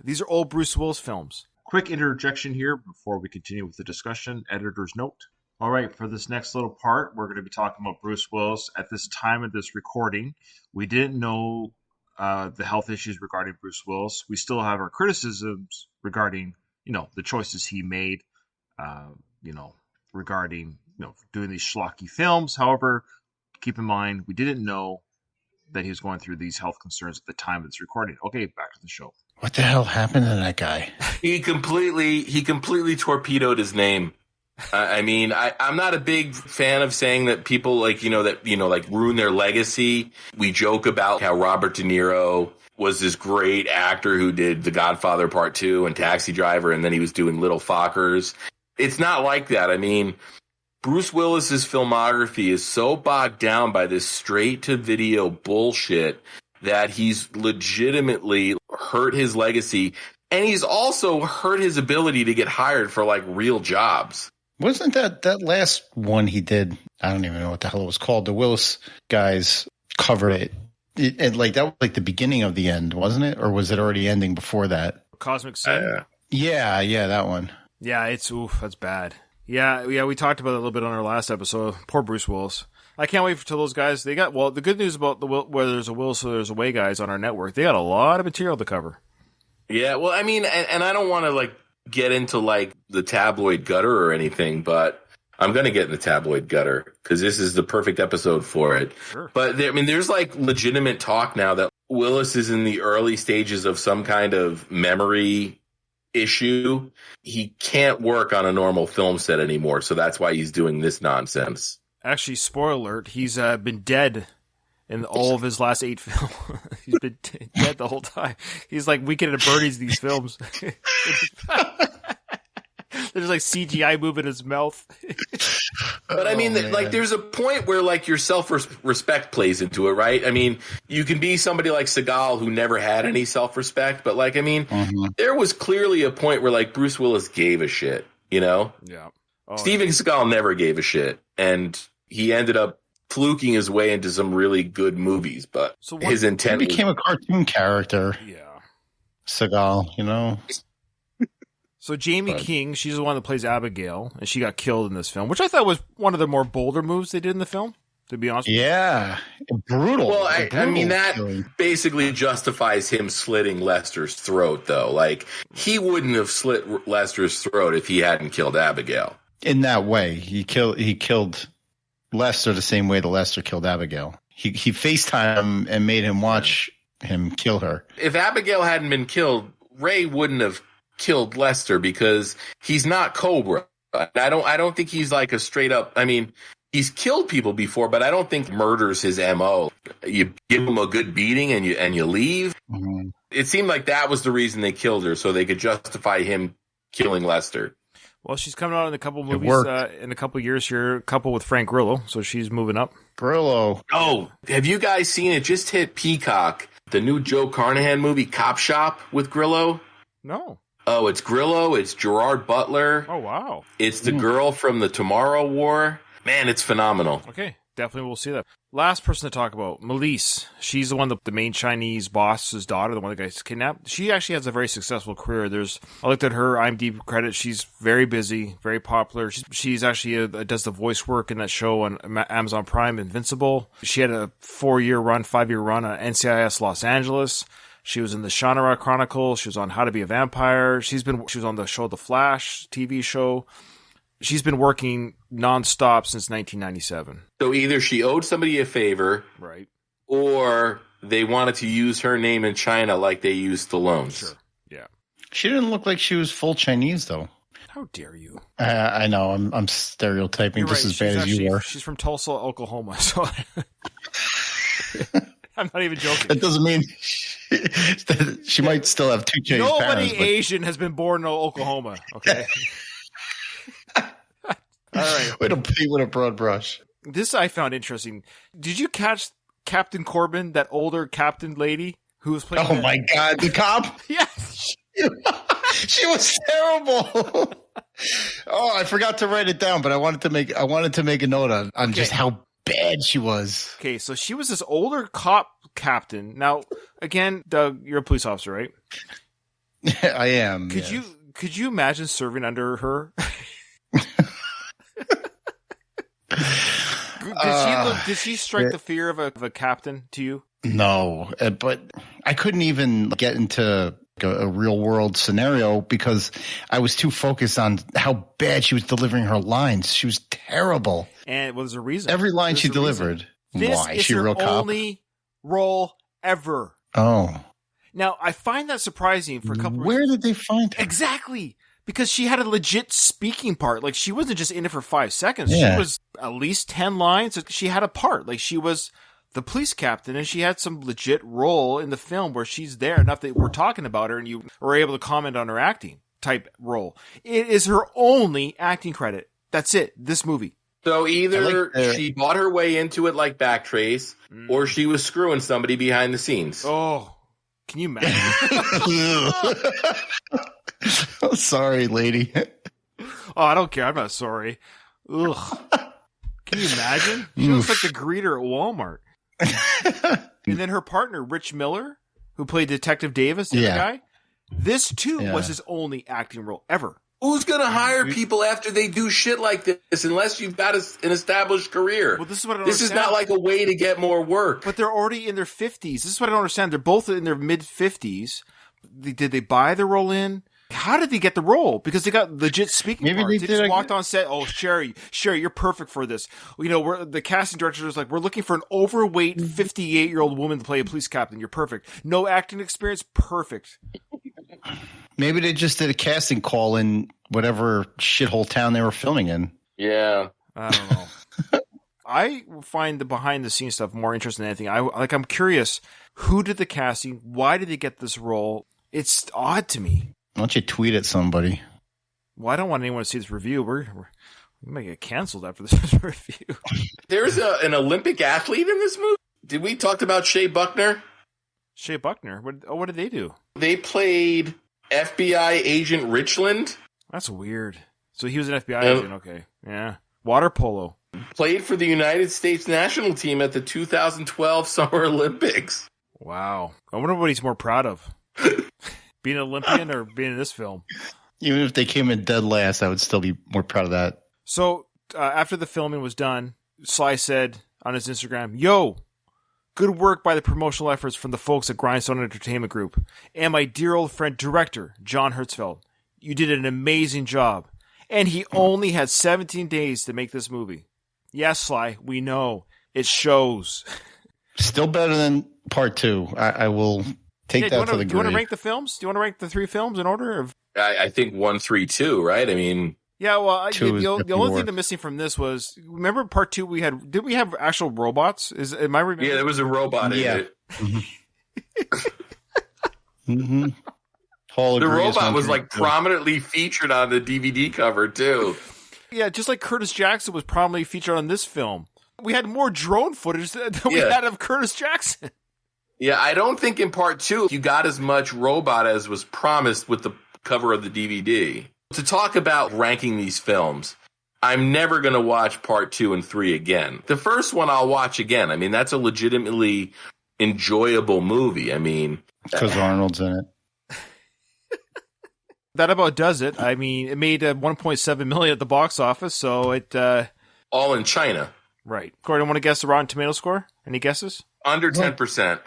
these are all Bruce Willis films. Quick interjection here before we continue with the discussion. Editor's note. All right, for this next little part, we're going to be talking about Bruce Willis. At this time of this recording, we didn't know the health issues regarding Bruce Willis. We still have our criticisms regarding, the choices he made, regarding, doing these schlocky films. However, keep in mind, we didn't know that he was going through these health concerns at the time of this recording. Okay, back to the show. What the hell happened to that guy? He completely torpedoed his name. I'm not a big fan of saying that people ruin their legacy. We joke about how Robert De Niro was this great actor who did The Godfather Part 2 and Taxi Driver, and then he was doing Little Fockers. It's not like that. Bruce Willis's filmography is so bogged down by this straight-to-video bullshit that he's legitimately hurt his legacy, and he's also hurt his ability to get hired for, real jobs. Wasn't that last one he did? I don't even know what the hell it was called. The Willis guys covered it. That was the beginning of the end, wasn't it? Or was it already ending before that? Cosmic Sin? Yeah, that one. Yeah, that's bad. Yeah, we talked about it a little bit on our last episode. Poor Bruce Willis. I can't wait till those guys. The good news about where there's a Willis, so there's a way guys on our network. They got a lot of material to cover. Yeah, well, and I don't want to get into the tabloid gutter or anything, but I'm going to get in the tabloid gutter because this is the perfect episode for it. Sure. But there's legitimate talk now that Willis is in the early stages of some kind of memory issue. He can't work on a normal film set anymore, so that's why he's doing this nonsense. Actually, spoiler alert, he's been dead in all of his last 8 films. He's been dead the whole time. He's like Weekend at Bernie's these films. There's CGI moving his mouth. But there's a point where your self-respect plays into it, right? You can be somebody like Seagal who never had any self-respect, but there was clearly a point where Bruce Willis gave a shit, Yeah. Steven Seagal never gave a shit, and he ended up fluking his way into some really good movies, but his intent became a cartoon character. Yeah. Seagal, So Jamie King, she's the one that plays Abigail, and she got killed in this film, which I thought was one of the more bolder moves they did in the film, to be honest with you. Yeah. Brutal. Well, that basically justifies him slitting Lester's throat, though. He wouldn't have slit Lester's throat if he hadn't killed Abigail. In that way, he killed Lester the same way that Lester killed Abigail. He FaceTimed him and made him watch him kill her. If Abigail hadn't been killed, Ray wouldn't have killed Lester because he's not Cobra. I don't think he's a straight up. He's killed people before, but I don't think murder's his MO. You give him a good beating and you leave. Mm-hmm. It seemed like that was the reason they killed her, so they could justify him killing Lester. Well, she's coming out in a couple movies in a couple years here, a couple with Frank Grillo, so she's moving up. Grillo. Oh, have you guys seen it? Just hit Peacock. The new Joe Carnahan movie, Cop Shop, with Grillo. No. Oh, it's Grillo. It's Gerard Butler. Oh, wow. It's the girl from the Tomorrow War. Man, it's phenomenal. Okay, definitely we'll see that. Last person to talk about, Melise. She's the one, the main Chinese boss's daughter, the one that gets kidnapped. She actually has a very successful career. I looked at her IMDb credits. She's very busy, very popular. She's actually does the voice work in that show on Amazon Prime, Invincible. She had a 5-year run on NCIS Los Angeles. She was in the Shannara Chronicles. She was on How to Be a Vampire. She was on the show The Flash TV show. She's been working nonstop since 1997. So either she owed somebody a favor, right, or they wanted to use her name in China like they used Stallone's. Sure. Yeah. She didn't look like she was full Chinese, though. How dare you? I know. I'm stereotyping just as bad as you are. She's from Tulsa, Oklahoma. So I'm not even joking. That doesn't mean she might still have two Chinese parents. Nobody Asian has been born in Oklahoma. Okay. All right. Way to paint with a broad brush. This I found interesting. Did you catch Captain Corbin, that older captain lady who was playing? Oh my God, the cop! Yes. She was terrible. Oh, I forgot to write it down, but I wanted to make a note on just how bad she was. Okay, so she was this older cop captain. Now, again, Doug, you're a police officer, right? I am. Could you imagine serving under her? Did she strike the fear of a captain to you? No, but I couldn't even get into a real world scenario because I was too focused on how bad she was delivering her lines. She was terrible. And there's a reason. Every line she delivered. Why? This is she a real her only role ever. Oh. Now, I find that surprising for a couple of reasons. Where did they find her? Exactly. Because she had a legit speaking part. Like, she wasn't just in it for 5 seconds. Yeah. She was at least 10 lines. She had a part. Like, she was the police captain, and she had some legit role in the film where she's there. Enough that we're talking about her, and you were able to comment on her acting type role. It is her only acting credit. That's it. This movie. So either she bought her way into it like Backtrace, or she was screwing somebody behind the scenes. Oh, can you imagine? Oh, sorry, lady. Oh, I don't care. I'm not sorry. Ugh. Can you imagine? She looks like the greeter at Walmart. And then her partner, Rich Miller, who played Detective Davis, the other guy, this too was his only acting role ever. Who's going to hire people after they do shit like this unless you've got an established career? Well, this is what I don't understand. This is not like a way to get more work. But they're already in their 50s. This is what I don't understand. They're both in their mid-50s. Did they buy the role in? How did they get the role? Because they got legit speaking parts. They just walked on set. Oh, Sherry, you're perfect for this. You know, the casting director was like, we're looking for an overweight 58-year-old woman to play a police captain. You're perfect. No acting experience. Perfect. Maybe they just did a casting call in whatever shithole town they were filming in. Yeah. I don't know. I find the behind-the-scenes stuff more interesting than anything. I'm curious, who did the casting? Why did they get this role? It's odd to me. Why don't you tweet at somebody? Well, I don't want anyone to see this review. We might get canceled after this review. There's an Olympic athlete in this movie? Did we talk about Shea Buckner? Shea Buckner? What did they do? They played FBI agent Richland. That's weird. So he was an FBI agent. Okay. Yeah. Water polo. Played for the United States national team at the 2012 Summer Olympics. Wow. I wonder what he's more proud of. Being an Olympian or being in this film? Even if they came in dead last, I would still be more proud of that. So after the filming was done, Sly said on his Instagram, "Yo, good work by the promotional efforts from the folks at Grindstone Entertainment Group and my dear old friend director, John Hertzfeld. You did an amazing job. And he only had 17 days to make this movie. Yes, Sly, we know. It shows." Still better than part 2. I will take that to the grave. Do you want to rank the films? Do you want to rank the 3 films in order? I think 1, 3, 2, right? I mean... Yeah, well, the only thing that's missing from this was, remember part 2 did we have actual robots? Am I remembering? Yeah, there was a robot in it. Mm-hmm. The robot was like prominently featured on the DVD cover too. Yeah, just like Curtis Jackson was prominently featured on this film. We had more drone footage than we had of Curtis Jackson. Yeah, I don't think in part 2 you got as much robot as was promised with the cover of the DVD. To talk about ranking these films, I'm never going to watch part 2 and 3 again. The first one I'll watch again. I mean, that's a legitimately enjoyable movie. I mean, because Arnold's in it. That about does it. I mean, it made $1.7 million at the box office, so it... all in China. Right. Corey, want to guess the Rotten Tomato score? Any guesses? Under 10%.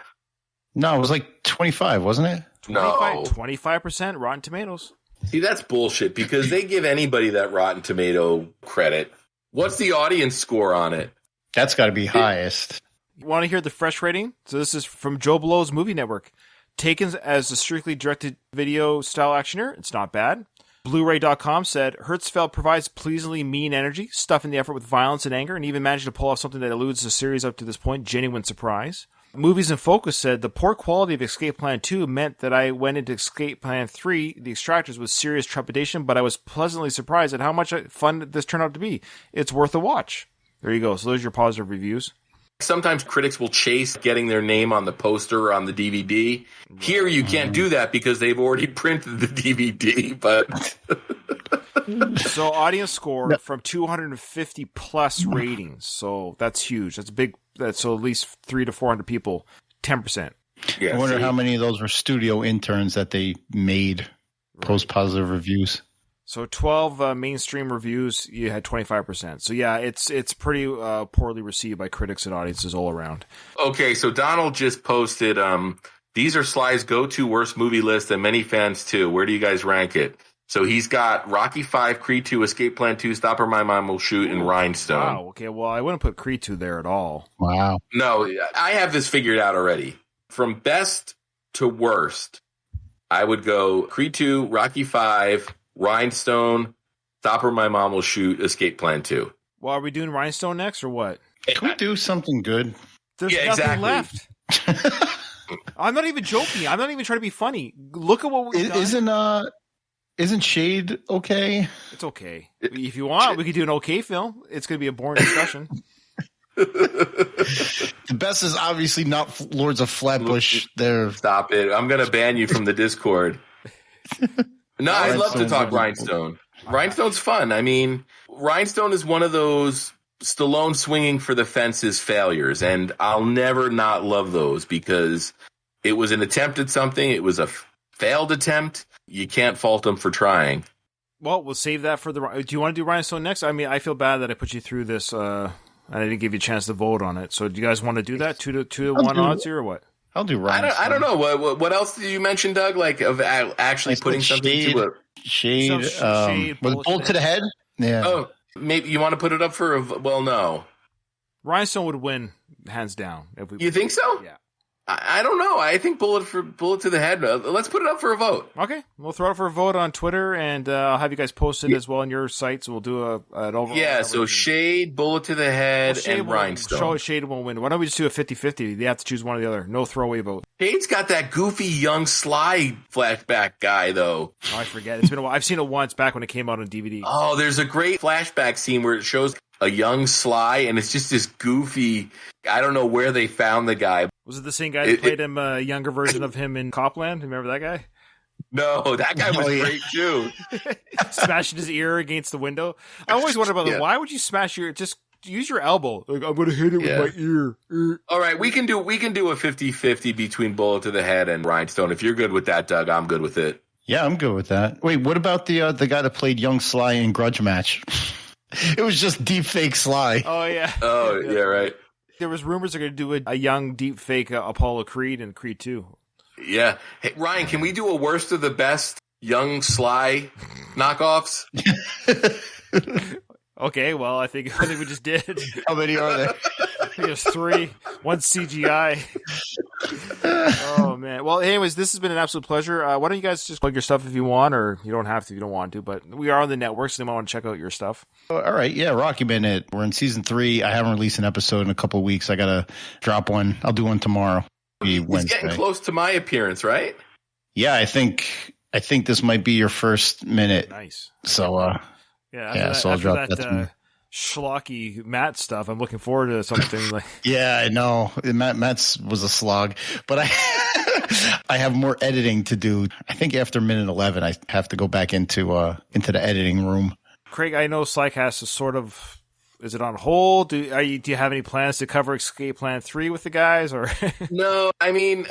No, it was like 25, wasn't it? 25% Rotten Tomatoes. See, that's bullshit, because they give anybody that Rotten Tomato credit. What's the audience score on it? That's got to be highest. You want to hear the fresh rating? So this is from Joe Blow's Movie Network. Taken as a strictly directed video style actioner, it's not bad. Blu-ray.com said, Hertzfeld provides pleasingly mean energy, stuffing the effort with violence and anger, and even managed to pull off something that eludes the series up to this point, genuine surprise. Movies in Focus said, the poor quality of Escape Plan 2 meant that I went into Escape Plan 3, The Extractors, with serious trepidation, but I was pleasantly surprised at how much fun this turned out to be. It's worth a watch. There you go. So those are your positive reviews. Sometimes critics will chase getting their name on the poster or on the DVD. Here you can't do that because they've already printed the DVD, but... So audience score from 250 plus ratings. So that's huge. That's big. So at least 300 to 400 people, 10%. Yeah, I wonder how many of those were studio interns that they made post positive reviews. So 12 mainstream reviews, you had 25%. So yeah, it's pretty poorly received by critics and audiences all around. Okay, so Donald just posted, these are Sly's go-to worst movie list and many fans too. Where do you guys rank it? So he's got Rocky 5, Creed 2, Escape Plan 2, Stop or My Mom Will Shoot, and Rhinestone. Wow, okay, well, I wouldn't put Creed 2 there at all. Wow. No, I have this figured out already. From best to worst, I would go Creed 2, Rocky 5, Rhinestone, Stop or My Mom Will Shoot, Escape Plan 2. Well, are we doing Rhinestone next or what? Can we do something good? There's nothing left. I'm not even joking. I'm not even trying to be funny. Look at what we've done. Isn't Shade okay? It's okay. If you want, we could do an okay film. It's going to be a boring discussion. The best is obviously not Lords of Flatbush. There. Stop it. I'm going to ban you from the Discord. No, I'd love to talk Rhinestone. Rhinestone's fun. I mean, Rhinestone is one of those Stallone swinging for the fences failures, and I'll never not love those because it was an attempt at something. It was a failed attempt. You can't fault him for trying. Well, we'll save that for the... Do you want to do Rhinestone next? I mean, I feel bad that I put you through this, and I didn't give you a chance to vote on it. So do you guys want to do that? 2 to 1 odds here or what? I'll do Rhinestone. I don't know. What else did you mention, Doug? Like of actually putting something to it? Shade. Bullet to the head? Yeah. Oh, maybe you want to put it up for a... Well, no. Rhinestone would win, hands down. You think so? Yeah. I don't know. I think bullet to the head. Let's put it up for a vote. Okay, we'll throw it for a vote on Twitter, and I'll have you guys post it as well on your sites. We'll do an overall. Yeah, so Shade, bullet to the head, and Rhinestone. Shade won't win. Why don't we just do a 50-50? They have to choose one or the other. No throwaway vote. Shade's got that goofy young Sly flashback guy, though. Oh, I forget. It's been a while. I've seen it once back when it came out on DVD. Oh, there's a great flashback scene where it shows a young Sly, and it's just this goofy... I don't know where they found the guy. Was it the same guy that played him, a younger version of him in Copland? Remember that guy? No, that guy was great too. Smashing his ear against the window. I always wonder about why would you smash your... Just use your elbow. Like, I'm going to hit it with my ear. All right, we can do a 50-50 between bullet to the head and Rhinestone. If you're good with that, Doug, I'm good with it. Yeah, I'm good with that. Wait, what about the guy that played young Sly in Grudge Match? It was just deep fake Sly. Oh, yeah. Oh, yeah, right. There was rumors they're going to do a young deep fake Apollo Creed and Creed 2. Yeah. Hey, Ryan, can we do a worst of the best young Sly knockoffs? Okay, well, I think we just did. How many are there? I think there's 3. 1 CGI. Oh, man. Well, anyways, this has been an absolute pleasure. Why don't you guys just plug your stuff if you want, or you don't have to if you don't want to, but we are on the network, so they might want to check out your stuff. All right. Yeah, Rocky Minute. We're in season 3. I haven't released an episode in a couple of weeks. I got to drop one. I'll do one tomorrow. It's getting close to my appearance, right? Yeah, I think this might be your first minute. Nice. So, so I'll drop that schlocky Matt stuff. I'm looking forward to something like. Yeah, I know. Matt's was a slog, but I have more editing to do. I think after minute 11, I have to go back into the editing room. Craig, I know Slycast is sort of. Is it on hold? Do you have any plans to cover Escape Plan 3 with the guys, or? No, I mean.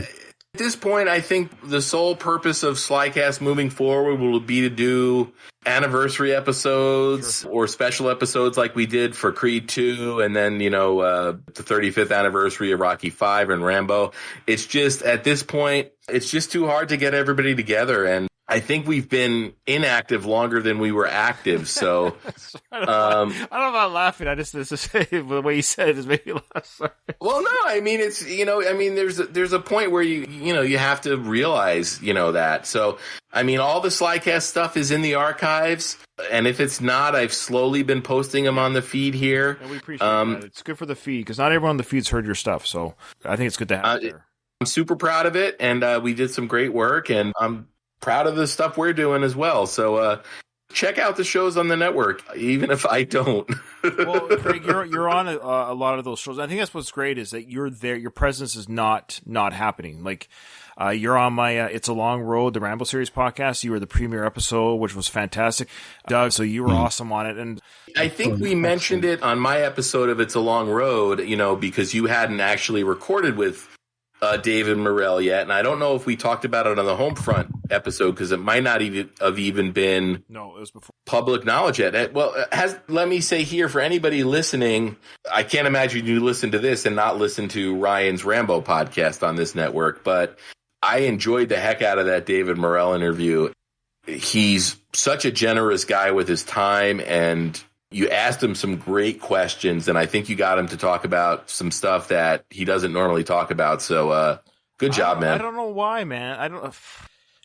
At this point, I think the sole purpose of Slycast moving forward will be to do anniversary episodes or special episodes like we did for Creed 2 and then, the 35th anniversary of Rocky 5 and Rambo. It's just, at this point, it's just too hard to get everybody together. And I think we've been inactive longer than we were active. So I don't know about laughing. I just the way you said it just made me laugh. Sorry. Well, no, I mean, it's, there's a point where you have to realize, that. So, I mean, all the Slycast stuff is in the archives. And if it's not, I've slowly been posting them on the feed here. And we appreciate that. It's good for the feed because not everyone on the feed's heard your stuff. So I think it's good to have it there. I'm super proud of it. And we did some great work. And I'm proud of the stuff we're doing as well. So check out the shows on the network, even if I don't. Well, Craig, you're on a lot of those shows. I think that's what's great is that you're there. Your presence is not happening. Like you're on my It's a Long Road, the Rambo series podcast. You were the premiere episode, which was fantastic, Doug. So you were awesome on it. And I think we mentioned it on my episode of It's a Long Road, because you hadn't actually recorded with David Morrell yet, and I don't know if we talked about it on the Homefront episode because it might not have even been it was before public knowledge yet. Well, let me say here for anybody listening, I can't imagine you listen to this and not listen to Ryan's Rambo podcast on this network, but I enjoyed the heck out of that David Morrell interview. He's such a generous guy with his time, and you asked him some great questions, and I think you got him to talk about some stuff that he doesn't normally talk about. So, good job, man. I don't know why, man.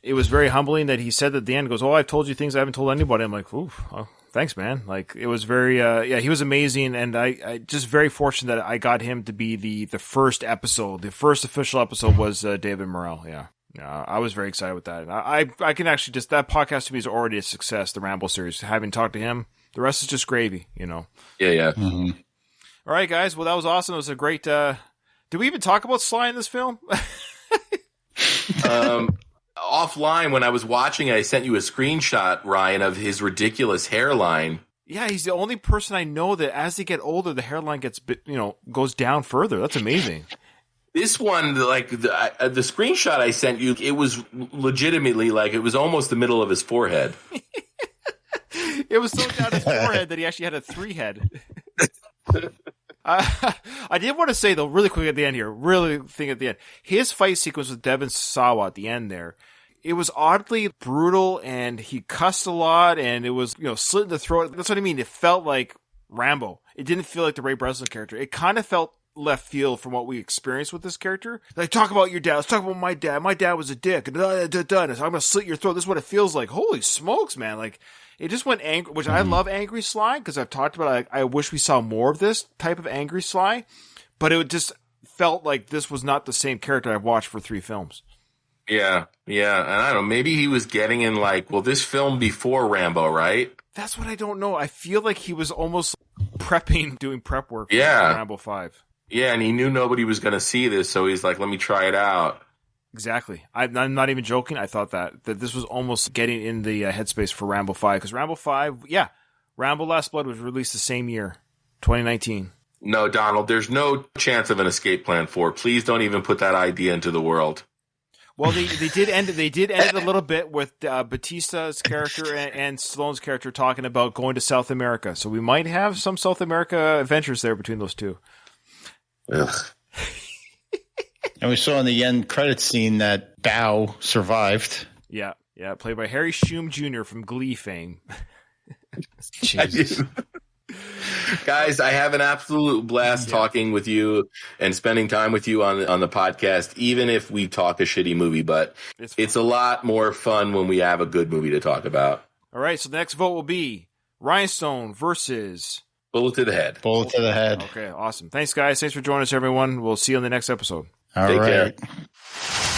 It was very humbling that he said at the end, goes, "Oh, I've told you things I haven't told anybody." I'm like, "Ooh, oh, thanks, man." Like, it was very, he was amazing, and I just very fortunate that I got him to be the first episode. The first official episode was David Morrell. Yeah. I was very excited with that. I can actually that podcast to me is already a success. The Rambo series, having talked to him. The rest is just gravy, Yeah. Mm-hmm. All right, guys. Well, that was awesome. It was a great. Did we even talk about Sly in this film? Offline, when I was watching, I sent you a screenshot, Ryan, of his ridiculous hairline. Yeah, he's the only person I know that as they get older, the hairline gets goes down further. That's amazing. This one, like the screenshot I sent you, it was legitimately it was almost the middle of his forehead. It was so down his forehead that he actually had a 3 head. I did want to say, though, really quick at the end here, his fight sequence with Devin Sawa at the end there, it was oddly brutal, and he cussed a lot, and it was, slit in the throat. That's what I mean. It felt like Rambo. It didn't feel like the Ray Breslin character. It kind of felt left field from what we experienced with this character. Like, talk about your dad. Let's talk about my dad. My dad was a dick. And I'm going to slit your throat. This is what it feels like. Holy smokes, man. Like, it just went angry, which I love angry Sly, because I've talked about, I wish we saw more of this type of angry Sly, but it just felt like this was not the same character I've watched for 3 films. Yeah. And I don't know, maybe he was getting in this film before Rambo, right? That's what I don't know. I feel like he was almost doing prep work for Rambo 5. Yeah, and he knew nobody was going to see this, so he's like, let me try it out. Exactly. I'm not even joking. I thought that this was almost getting in the headspace for Rambo 5, because Rambo 5, Rambo Last Blood was released the same year, 2019. No, Donald, there's no chance of an escape plan 4. Please don't even put that idea into the world. Well, they did end it a little bit with Batista's character and Stallone's character talking about going to South America. So we might have some South America adventures there between those two. Ugh. And we saw in the end credits scene that Bao survived. Yeah, played by Harry Shum Jr. from Glee fame. Jesus. Guys, I have an absolute blast talking with you and spending time with you on the podcast, even if we talk a shitty movie, but it's a lot more fun when we have a good movie to talk about. All right, so the next vote will be Rhinestone versus Bullet to the Head. Bullet to the Head. Okay, awesome. Thanks, guys. Thanks for joining us, everyone. We'll see you on the next episode. Take care. Care.